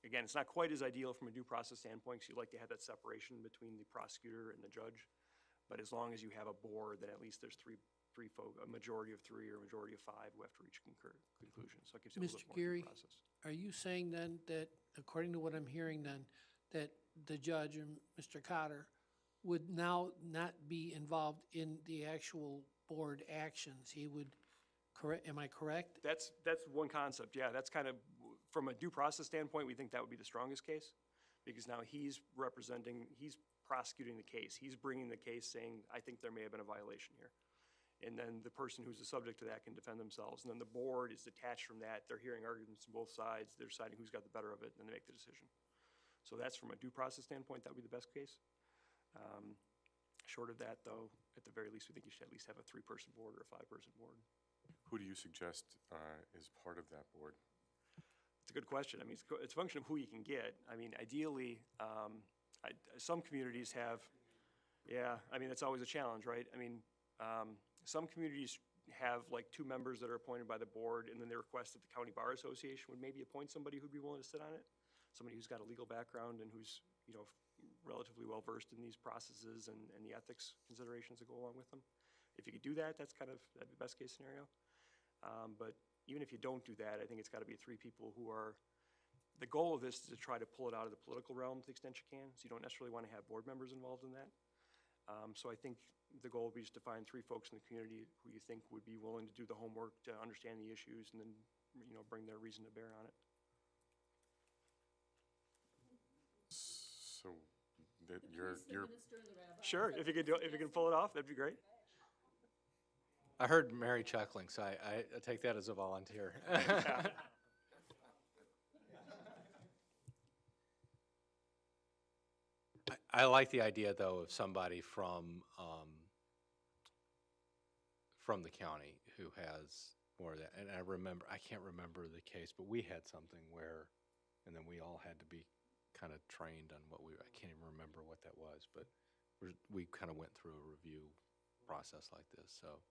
Again, it's not quite as ideal from a due process standpoint, because you'd like to have that separation between the prosecutor and the judge. But as long as you have a board, then at least there's three folk, a majority of 3 or a majority of 5 who have to reach a conclusion. So it gives you a little Mr. bit more due Geary, process. are you saying then that, according to what I'm hearing then, that the judge and Mr. Cotter would now not be involved in the actual board actions? He would, correct, am I correct? That's one concept, yeah. That's kind of, from a due process standpoint, we think that would be the strongest case, because now he's prosecuting the case. He's bringing the case saying, I think there may have been a violation here. And then the person who's the subject of that can defend themselves. And then the board is detached from that. They're hearing arguments from both sides. They're deciding who's got the better of it, and then they make the decision. So that's from a due process standpoint, that would be the best case. Short of that, though, at the very least, we think you should at least have a 3-person board or a 5-person board. Who do you suggest is part of that board? It's a good question. I mean, it's a function of who you can get. I mean, ideally, some communities have, yeah, I mean, that's always a challenge, right? I mean, some communities have like 2 members that are appointed by the board, and then they request that the County Bar Association would maybe appoint somebody who'd be willing to sit on it. Somebody who's got a legal background and who's, you know, relatively well-versed in these processes and the ethics considerations that go along with them. If you could do that, that'd be the best-case scenario. But even if you don't do that, I think it's got to be 3 people who are, the goal of this is to try to pull it out of the political realm to the extent you can, so you don't necessarily want to have board members involved in that. So I think the goal would be just to find 3 folks in the community who you think would be willing to do the homework, to understand the issues, and then, you know, bring their reason to bear on it. So that you're Sure, if you can pull it off, that'd be great. I heard Mary chuckling, so I take that as a volunteer. I like the idea, though, of somebody from the county who has more of that. And I can't remember the case, but we had something where, and then we all had to be kind of trained on I can't even remember what that was, but we kind of went through a review process like this. So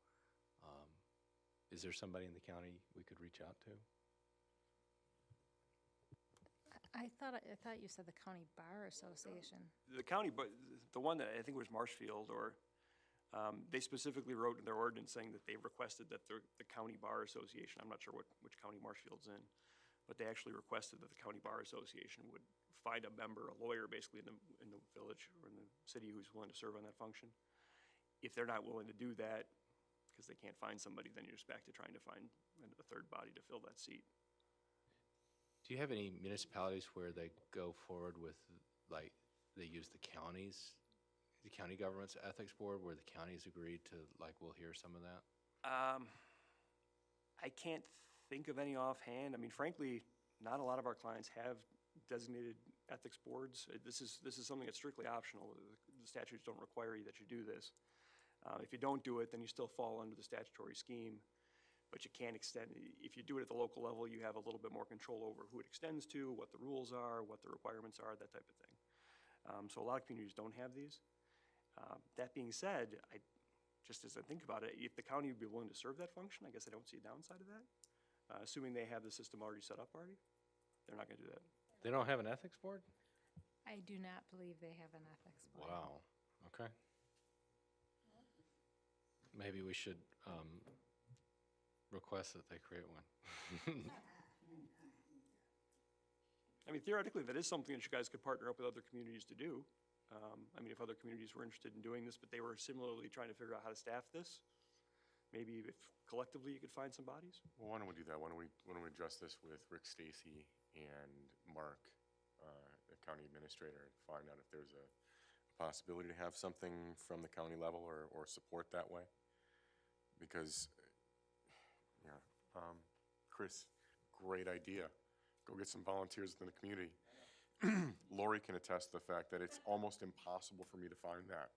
is there somebody in the county we could reach out to? I thought you said the County Bar Association. The county, but the one that I think was Marshfield, or they specifically wrote in their ordinance saying that they requested that the County Bar Association, I'm not sure which county Marshfield's in, but they actually requested that the County Bar Association would find a member, a lawyer basically in the village or in the city who's willing to serve on that function. If they're not willing to do that, because they can't find somebody, then you're just back to trying to find a third body to fill that seat. Do you have any municipalities where they go forward with, like, they use the county government's ethics board, where the counties agreed to, like, we'll hear some of that? I can't think of any offhand. I mean, frankly, not a lot of our clients have designated ethics boards. This is something that's strictly optional. The statutes don't require you that you do this. If you don't do it, then you still fall under the statutory scheme, but you can't extend. If you do it at the local level, you have a little bit more control over who it extends to, what the rules are, what the requirements are, that type of thing. So a lot of communities don't have these. That being said, just as I think about it, if the county would be willing to serve that function, I guess I don't see a downside of that. Assuming they have the system already set up already, they're not going to do that. They don't have an ethics board? I do not believe they have an ethics board. Wow, okay. Maybe we should request that they create one. I mean, theoretically, that is something that you guys could partner up with other communities to do. I mean, if other communities were interested in doing this, but they were similarly trying to figure out how to staff this, maybe if collectively you could find some bodies. Well, why don't we do that? Why don't we address this with Rick Stacy and Mark, the county administrator, and find out if there's a possibility to have something from the county level or support that way? Because, yeah, Chris, great idea. Go get some volunteers within the community. Lori can attest to the fact that it's almost impossible for me to find that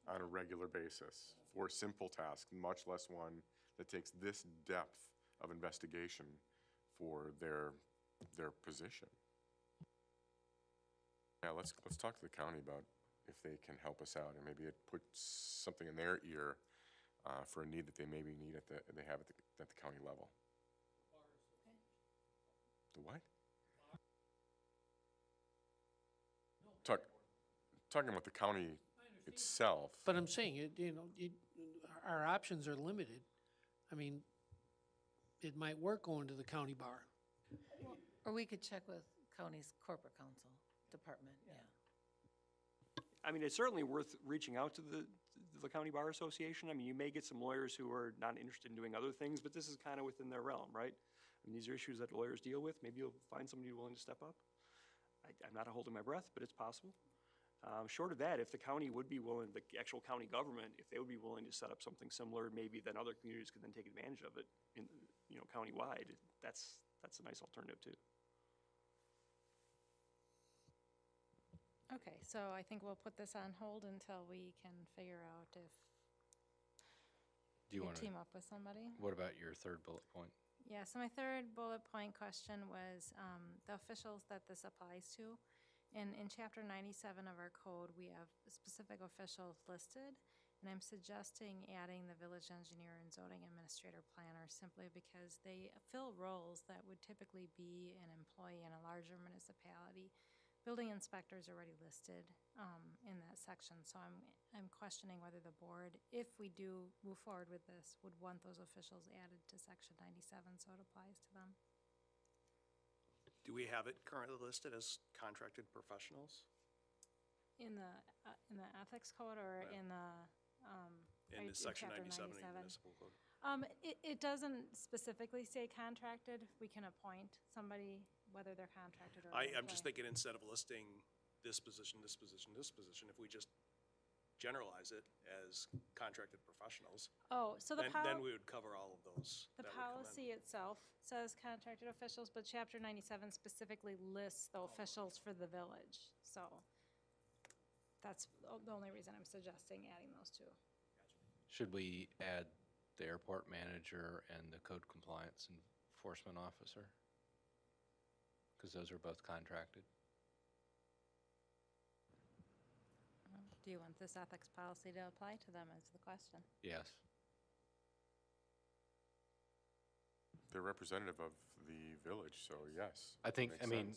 on a regular basis for a simple task, much less one that takes this depth of investigation for their position. Yeah, let's talk to the county about if they can help us out, and maybe it puts something in their ear for a need that they maybe need they have at the county level. The what? Talking about the county itself. But I'm saying, our options are limited. I mean, it might work going to the county bar. Or we could check with county's corporate counsel department, yeah. I mean, it's certainly worth reaching out to the County Bar Association. I mean, you may get some lawyers who are not interested in doing other things, but this is kind of within their realm, right? I mean, these are issues that lawyers deal with. Maybe you'll find somebody willing to step up. I'm not holding my breath, but it's possible. Short of that, if the county would be willing, the actual county government, if they would be willing to set up something similar, maybe then other communities could then take advantage of it in, countywide. That's a nice alternative too. Okay, so I think we'll put this on hold until we can figure out if Do you we want to, team up with somebody. what about your third bullet point? Yeah, so my third bullet point question was the officials that this applies to. In Chapter 97 of our code, we have specific officials listed, and I'm suggesting adding the village engineer and zoning administrator planner simply because they fill roles that would typically be an employee in a larger municipality. Building inspector is already listed in that section, so I'm questioning whether the board, if we do move forward with this, would want those officials added to Section 97 so it applies to them. Do we have it currently listed as contracted professionals? In the ethics code or in the, In the Section Chapter 97 of the municipal code? It doesn't specifically say contracted. We can appoint somebody, whether they're contracted or. I'm just employee. thinking instead of listing this position, this position, this position, if we just generalize it as contracted professionals, Oh, so the then we would cover all of those. the that would come in. policy itself says contracted officials, but Chapter 97 specifically lists the officials for the village. So that's the only reason I'm suggesting adding those two. Should we add the airport manager and the code compliance enforcement officer? Because those are both contracted. Do you want this ethics policy to apply to them is the question. Yes. They're representative of the village, so yes. I think, makes I mean,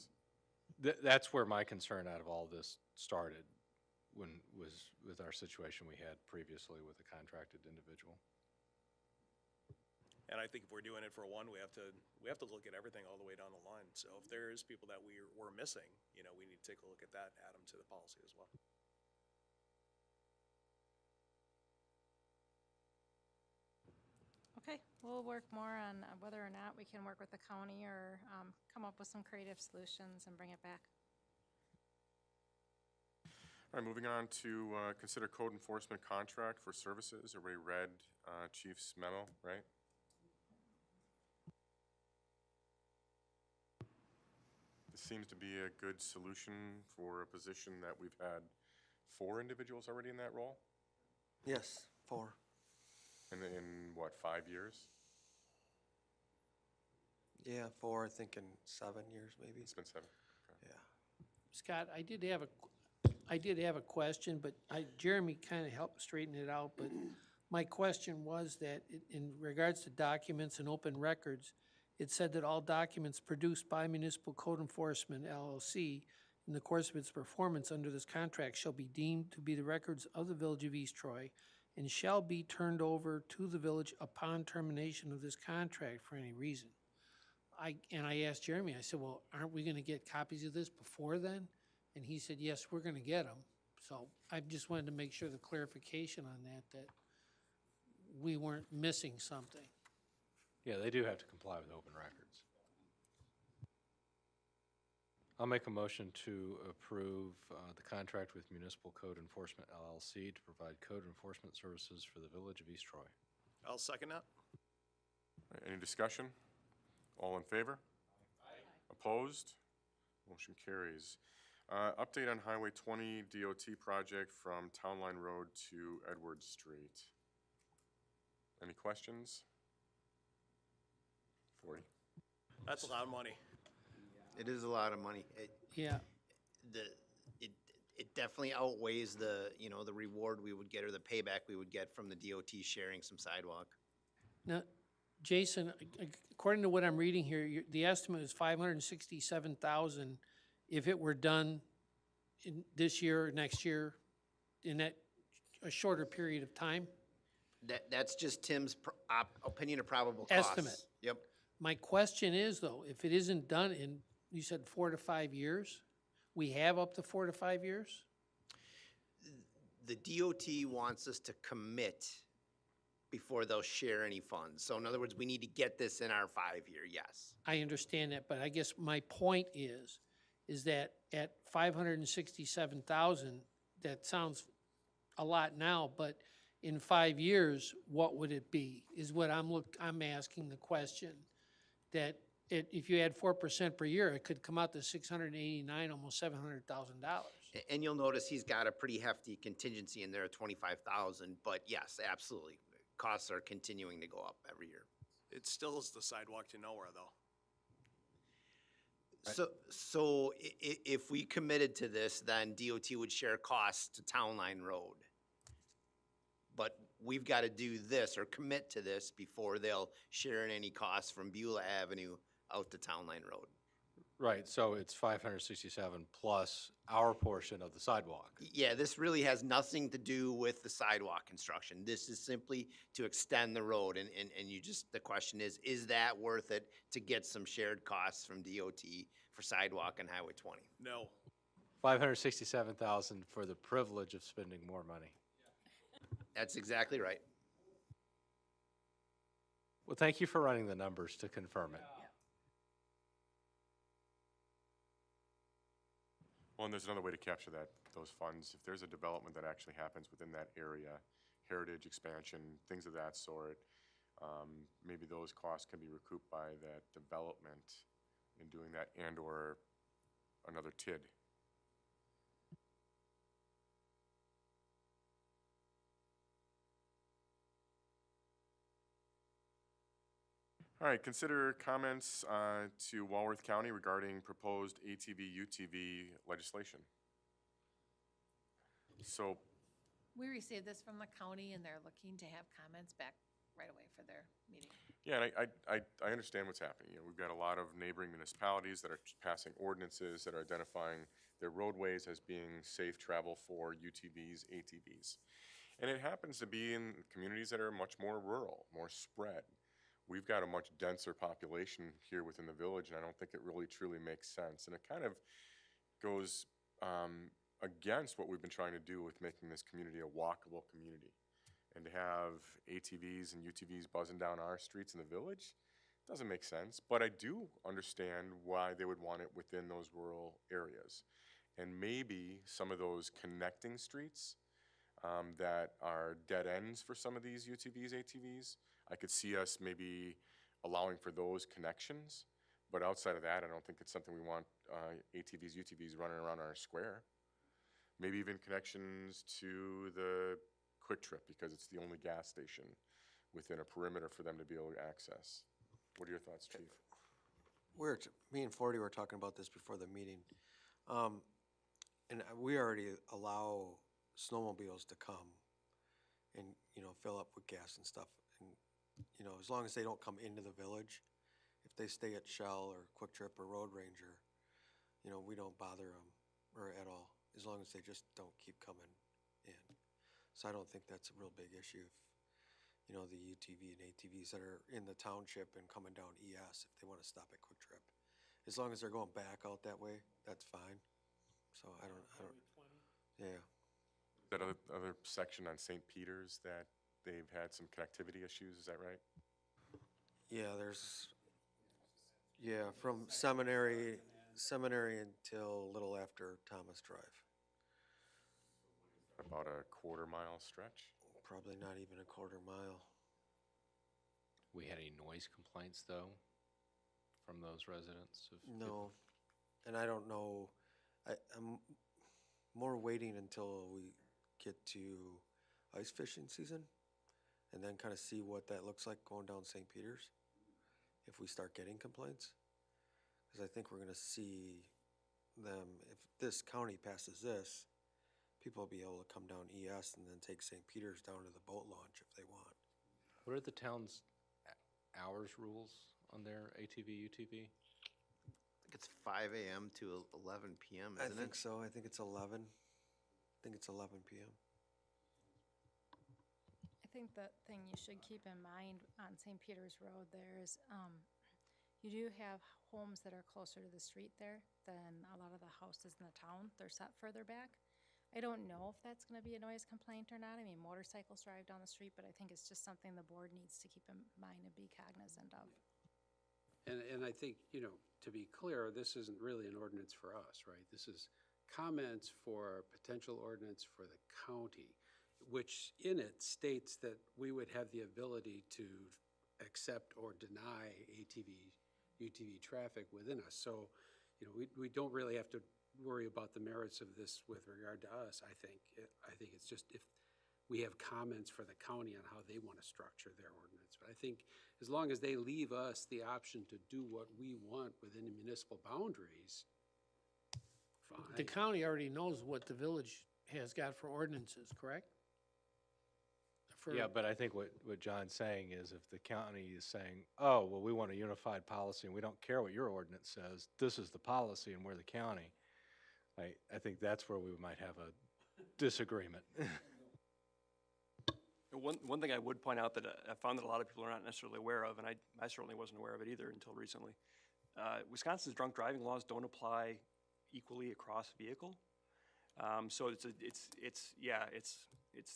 sense. that's where my concern out of all this started, was with our situation we had previously with a contracted individual. And I think if we're doing it for one, we have to look at everything all the way down the line. So if there is people that we're missing, we need to take a look at that, add them to the policy as well. Okay, we'll work more on whether or not we can work with the county or come up with some creative solutions and bring it back. All right, moving on to consider code enforcement contract for services. Everybody read Chief's memo, right? This seems to be a good solution for a position that we've had 4 individuals already in that role? Yes, 4. And in what, 5 years? Yeah, 4, I think in 7 years maybe. It's been 7. Okay. Yeah. Scott, I did have a question, but Jeremy kind of helped straighten it out, but my question was that in regards to documents and open records, it said that all documents produced by Municipal Code Enforcement LLC in the course of its performance under this contract shall be deemed to be the records of the Village of East Troy and shall be turned over to the village upon termination of this contract for any reason. I asked Jeremy, I said, well, aren't we gonna get copies of this before then? And he said, yes, we're gonna get them. So I just wanted to make sure the clarification on that we weren't missing something. Yeah, they do have to comply with open records. I'll make a motion to approve the contract with Municipal Code Enforcement LLC to provide code enforcement services for the Village of East Troy. I'll second that. All right, any discussion? All in favor? Opposed? Motion carries. Update on Highway 20 DOT project from Town Line Road to Edwards Street. Any questions? 40. That's a lot of money. It is a lot of money. Yeah, It definitely outweighs the, you know, the reward we would get or the payback we would get from the DOT sharing some sidewalk. now, Jason, according to what I'm reading here, the estimate is 567,000 if it were done in this year or next year, in that, a shorter period of time? That's just Tim's opinion of probable costs. Estimate. Yep. My question is, though, if it isn't done in, you said 4 to 5 years? We have up to 4 to 5 years? The DOT wants us to commit before they'll share any funds. So in other words, we need to get this in our 5-year, yes. I understand that, but I guess my point is that at 567,000, that sounds a lot now, but in 5 years, what would it be? Is what I'm asking the question. That if you add 4% per year, it could come out to 689, almost $700,000. And you'll notice he's got a pretty hefty contingency in there of 25,000, but yes, absolutely. Costs are continuing to go up every year. It still is the sidewalk to nowhere, though. So if we committed to this, then DOT would share costs to Town Line Road. But we've got to do this or commit to this before they'll share in any costs from Beulah Avenue out to Town Line Road. Right, so it's 567 plus our portion of the sidewalk. Yeah, this really has nothing to do with the sidewalk construction. This is simply to extend the road, and you just, the question is that worth it to get some shared costs from DOT for sidewalk and Highway 20? No. 567,000 for the privilege of spending more money. That's exactly right. Well, thank you for running the numbers to confirm it. Well, and there's another way to capture those funds. If there's a development that actually happens within that area, heritage expansion, things of that sort, maybe those costs can be recouped by that development in doing that and/or another TID. All right, consider comments to Walworth County regarding proposed ATV-UTV legislation. So, We received this from the county, and they're looking to have comments back right away for their meeting. yeah, and I understand what's happening. You know, we've got a lot of neighboring municipalities that are passing ordinances that are identifying their roadways as being safe travel for UTVs, ATVs. And it happens to be in communities that are much more rural, more spread. We've got a much denser population here within the village, and I don't think it really truly makes sense. And it kind of goes against what we've been trying to do with making this community a walkable community. And to have ATVs and UTVs buzzing down our streets in the village doesn't make sense. But I do understand why they would want it within those rural areas. And maybe some of those connecting streets that are dead ends for some of these UTVs, ATVs, I could see us maybe allowing for those connections, but outside of that, I don't think it's something we want ATVs, UTVs running around our square. Maybe even connections to the Quick Trip, because it's the only gas station within a perimeter for them to be able to access. What are your thoughts, Chief? Me and 40 were talking about this before the meeting. And we already allow snowmobiles to come and, fill up with gas and stuff. And, as long as they don't come into the village, if they stay at Shell or Quick Trip or Road Ranger, we don't bother them or at all, as long as they just don't keep coming in. So I don't think that's a real big issue if, the UTV and ATVs that are in the township and coming down ES, if they want to stop at Quick Trip. As long as they're going back out that way, that's fine. So I don't, yeah. That other section on St. Peter's that they've had some connectivity issues, is that right? Yeah, from seminary until a little after Thomas Drive. About a quarter-mile stretch? Probably not even a quarter mile. We had any noise complaints, though, from those residents? No, and I don't know, I'm more waiting until we get to ice fishing season and then kind of see what that looks like going down St. Peter's, if we start getting complaints. Because I think we're gonna see them, if this county passes this, people will be able to come down ES and then take St. Peter's down to the boat launch if they want. What are the town's hours rules on their ATV, UTV? I think it's 5 AM to 11 PM, I isn't think it? so, I think it's 11. I think it's 11 PM. I think the thing you should keep in mind on St. Peter's Road there is, you do have homes that are closer to the street there than a lot of the houses in the town. They're set further back. I don't know if that's gonna be a noise complaint or not. I mean, motorcycles drive down the street, but I think it's just something the board needs to keep in mind and be cognizant of. And I think, to be clear, this isn't really an ordinance for us, right? This is comments for a potential ordinance for the county, which in it states that we would have the ability to accept or deny ATV, UTV traffic within us. So, we don't really have to worry about the merits of this with regard to us, I think. I think it's just if we have comments for the county on how they want to structure their ordinance. But I think as long as they leave us the option to do what we want within the municipal boundaries, The fine. county already knows what the village has got for ordinances, correct? For- Yeah, but I think what John's saying is if the county is saying, oh, well, we want a unified policy and we don't care what your ordinance says, this is the policy and we're the county, I think that's where we might have a disagreement. One thing I would point out that I found that a lot of people are not necessarily aware of, and I certainly wasn't aware of it either until recently. Wisconsin's drunk driving laws don't apply equally across vehicle. So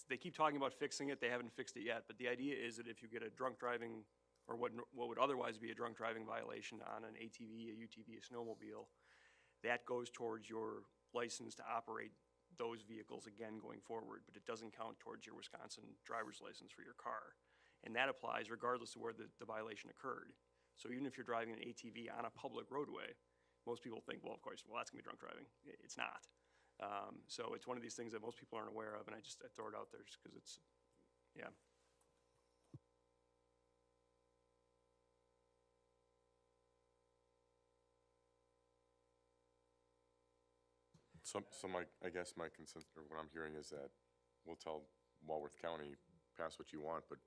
they keep talking about fixing it, they haven't fixed it yet, but the idea is that if you get a drunk driving, or what would otherwise be a drunk driving violation on an ATV, a UTV, a snowmobile, that goes towards your license to operate those vehicles again going forward, but it doesn't count towards your Wisconsin driver's license for your car. And that applies regardless of where the violation occurred. So even if you're driving an ATV on a public roadway, most people think, well, of course, well, that's gonna be drunk driving. It's not. So it's one of these things that most people aren't aware of, and I throw it out there just because it's, yeah. So I guess my consent, or what I'm hearing is that we'll tell Walworth County, pass what you want, but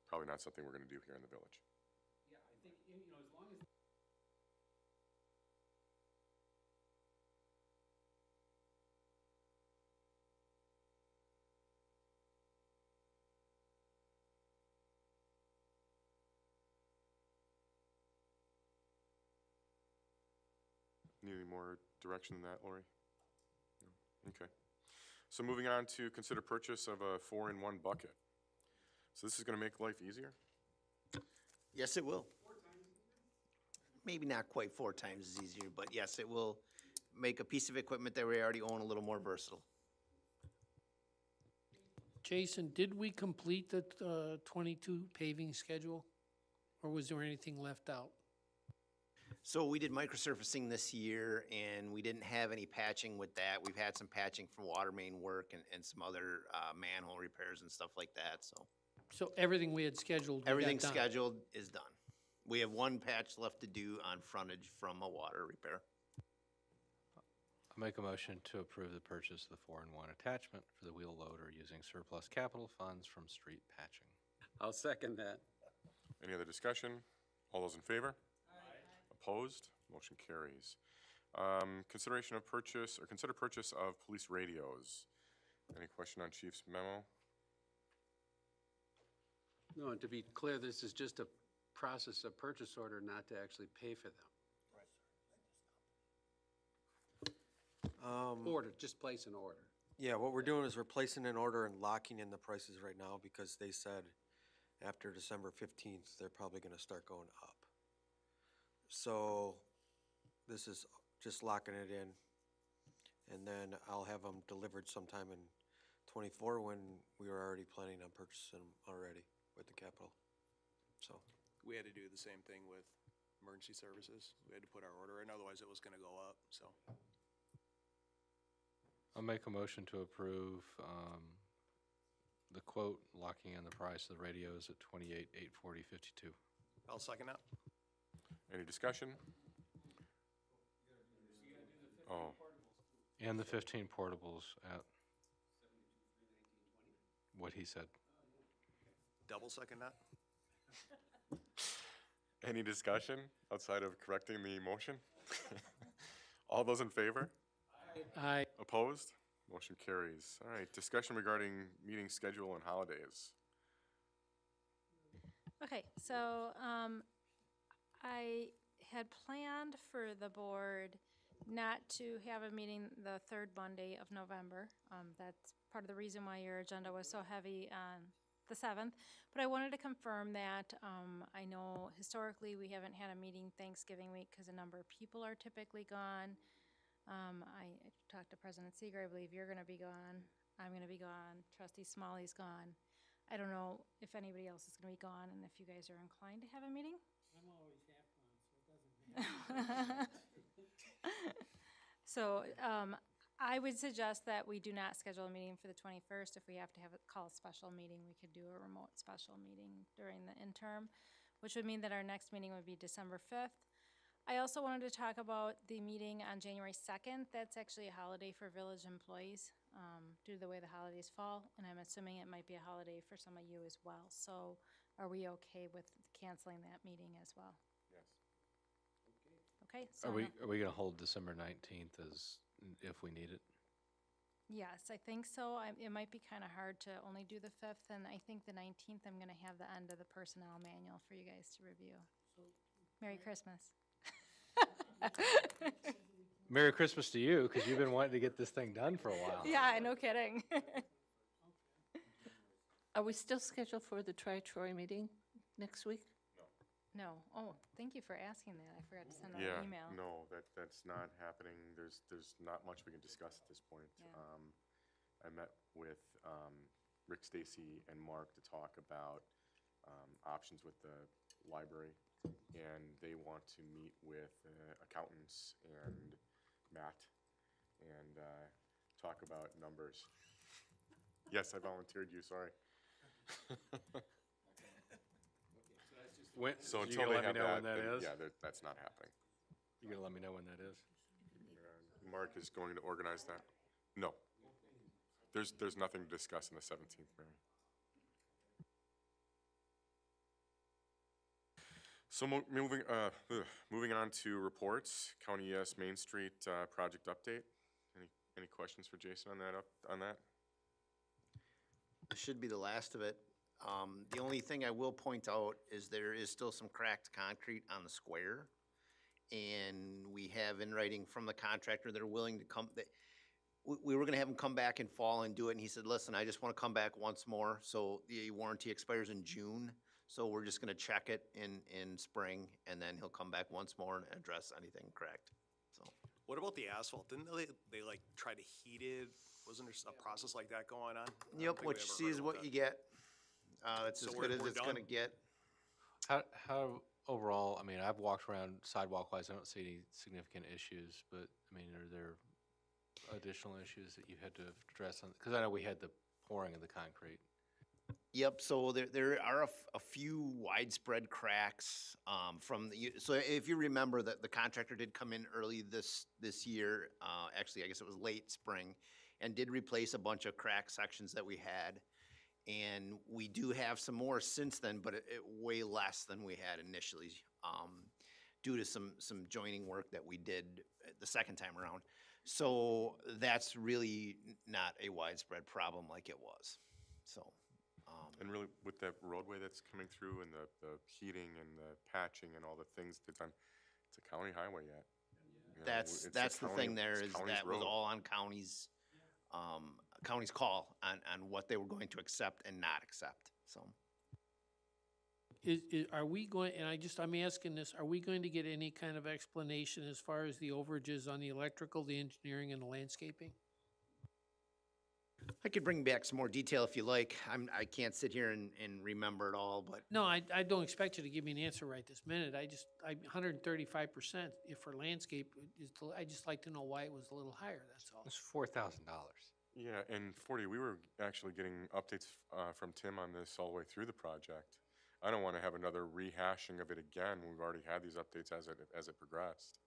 probably not something we're gonna do here in the village. Yeah, I think, as long as. Need any more direction than that, Lori? No? Okay. So moving on to consider purchase of a 4-in-1 bucket. So this is gonna make life easier? Yes, it will. Maybe not quite 4 times as easier, but yes, it will make a piece of equipment that we already own a little more versatile. Jason, did we complete the 22 paving schedule? Or was there anything left out? So we did microsurfacing this year, and we didn't have any patching with that. We've had some patching for water main work and some other manhole repairs and stuff like that, so. So everything we had scheduled, we got Everything done. scheduled is done. We have 1 patch left to do on frontage from a water repair. I'll make a motion to approve the purchase of the 4-in-1 attachment for the wheel loader using surplus capital funds from street patching. I'll second that. Any other discussion? All those in favor? Opposed? Motion carries. Consideration of purchase, or consider purchase of police radios. Any question on Chief's memo? No, and to be clear, this is just a process of purchase order, not to actually pay for them. Order, just place an order. Yeah, what we're doing is we're placing an order and locking in the prices right now because they said after December 15th, they're probably gonna start going up. So this is just locking it in. And then I'll have them delivered sometime in '24 when we were already planning on purchasing them already with the capital. So, We had to do the same thing with emergency services. We had to put our order in, otherwise it was gonna go up, so. I'll make a motion to approve the quote, locking in the price of the radios at $28,840.52. I'll second that. Any discussion? Oh, And the 15 portables at what he said. Double second that? any discussion outside of correcting the motion? All those in favor? Aye. Opposed? Motion carries. All right, discussion regarding meeting schedule and holidays. Okay, so I had planned for the board not to have a meeting the third Monday of November. That's part of the reason why your agenda was so heavy on the 7th. But I wanted to confirm that I know historically we haven't had a meeting Thanksgiving week because a number of people are typically gone. I talked to President Seeger. I believe you're going to be gone. I'm going to be gone. Trustee Smalley's gone. I don't know if anybody else is going to be gone and if you guys are inclined to have a meeting. I'm always half gone, so it doesn't matter. So I would suggest that we do not schedule a meeting for the 21st. If we have to call a special meeting, we could do a remote special meeting during the interim, which would mean that our next meeting would be December 5th. I also wanted to talk about the meeting on January 2nd. That's actually a holiday for village employees due to the way the holidays fall, and I'm assuming it might be a holiday for some of you as well. So are we okay with canceling that meeting as well? Yes. Okay, so Are we going to hold December 19th as, if we need it? yes, I think so. It might be kind of hard to only do the 5th, and I think the 19th, I'm going to have the end of the personnel manual for you guys to review. Merry Christmas. Merry Christmas to you, because you've been wanting to get this thing done for a while. Yeah, no kidding. Are we still scheduled for the Tri-Troy meeting next week? No. Oh, thank you for asking that. I forgot to send out Yeah, an email. no, that's not happening. There's not much we can discuss at this point. Yeah. I met with Rick Stacy and Mark to talk about options with the library, and they want to meet with accountants and Matt and talk about numbers. Yes, I volunteered you, sorry. When, So you until gonna they let me have know when that, that then, is? yeah, that's not happening. You going to let me know when that is? Mark is going to organize that? No. There's nothing to discuss on the 17th, Mary. So moving on to reports, County ES Main Street project update. Any questions for Jason on that? This should be the last of it. The only thing I will point out is there is still some cracked concrete on the square. And we have in writing from the contractor, they're willing to come, we were gonna have him come back in fall and do it, and he said, listen, I just wanna come back once more. So the warranty expires in June, so we're just gonna check it in spring, and then he'll come back once more and address anything cracked, so. What about the asphalt? Didn't they like try to heat it? Wasn't there a process like that going on? I don't Yep, think what we you ever see heard is about what that. you get. It's So as we're- good as we're it's gonna done? get. How overall, I mean, I've walked around sidewalk-wise, I don't see any significant issues, but, I mean, are there additional issues that you had to address on, because I know we had the pouring of the concrete. Yep, so there are a few widespread cracks from the, so if you remember that the contractor did come in early this year, actually, I guess it was late spring, and did replace a bunch of crack sections that we had. And we do have some more since then, but it way less than we had initially, due to some joining work that we did the second time around. So that's really not a widespread problem like it was, so. And really, with that roadway that's coming through and the heating and the patching and all the things that's done, it's a county highway yet. You know, That's it's a the county- thing there it's is county's that was road. all on county's call on what they were going to accept and not accept, so. Are we going, and I'm asking this, are we going to get any kind of explanation as far as the overages on the electrical, the engineering, and the landscaping? I could bring back some more detail if you like. I can't sit here and remember it all, but No, I don't expect you to give me an answer right this minute. I 135% if for landscape, I just like to know why it was a little higher, that's all. It's $4,000. Yeah, and 40, we were actually getting updates from Tim on this all the way through the project. I don't want to have another rehashing of it again. We've already had these updates as it progressed.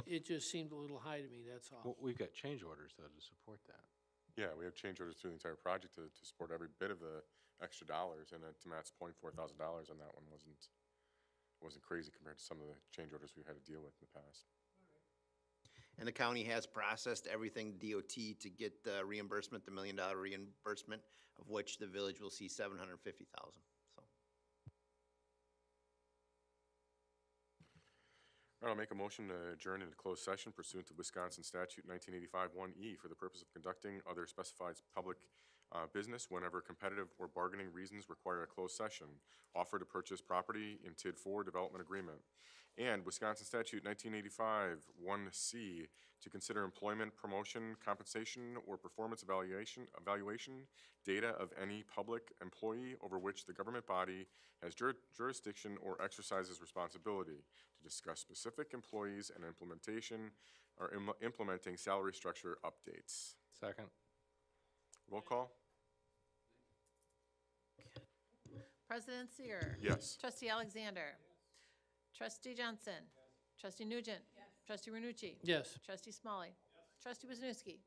It just seemed a little high to me, that's all. Well, we've got change orders, though, to support that. Yeah, we have change orders through the entire project to support every bit of the extra dollars, and to Matt's point, $4,000 on that one wasn't crazy compared to some of the change orders we've had to deal with in the past. and the county has processed everything DOT to get the reimbursement, the $1 million reimbursement, of which the village will see 750,000, so. All right, I'll make a motion to adjourn into closed session pursuant to Wisconsin Statute 1985 1E for the purpose of conducting other specified public business whenever competitive or bargaining reasons require a closed session. Offer to purchase property in TID 4 development agreement. And Wisconsin Statute 1985 1C to consider employment, promotion, compensation, or performance evaluation data of any public employee over which the government body has jurisdiction or exercises responsibility, to discuss specific employees and implementation or implementing salary structure updates. Second? Roll call? President Seer. Yes. Trustee Alexander. Trustee Johnson. Trustee Nugent. Trustee Renucci. Yes. Trustee Smalley. Trustee Wisniewski.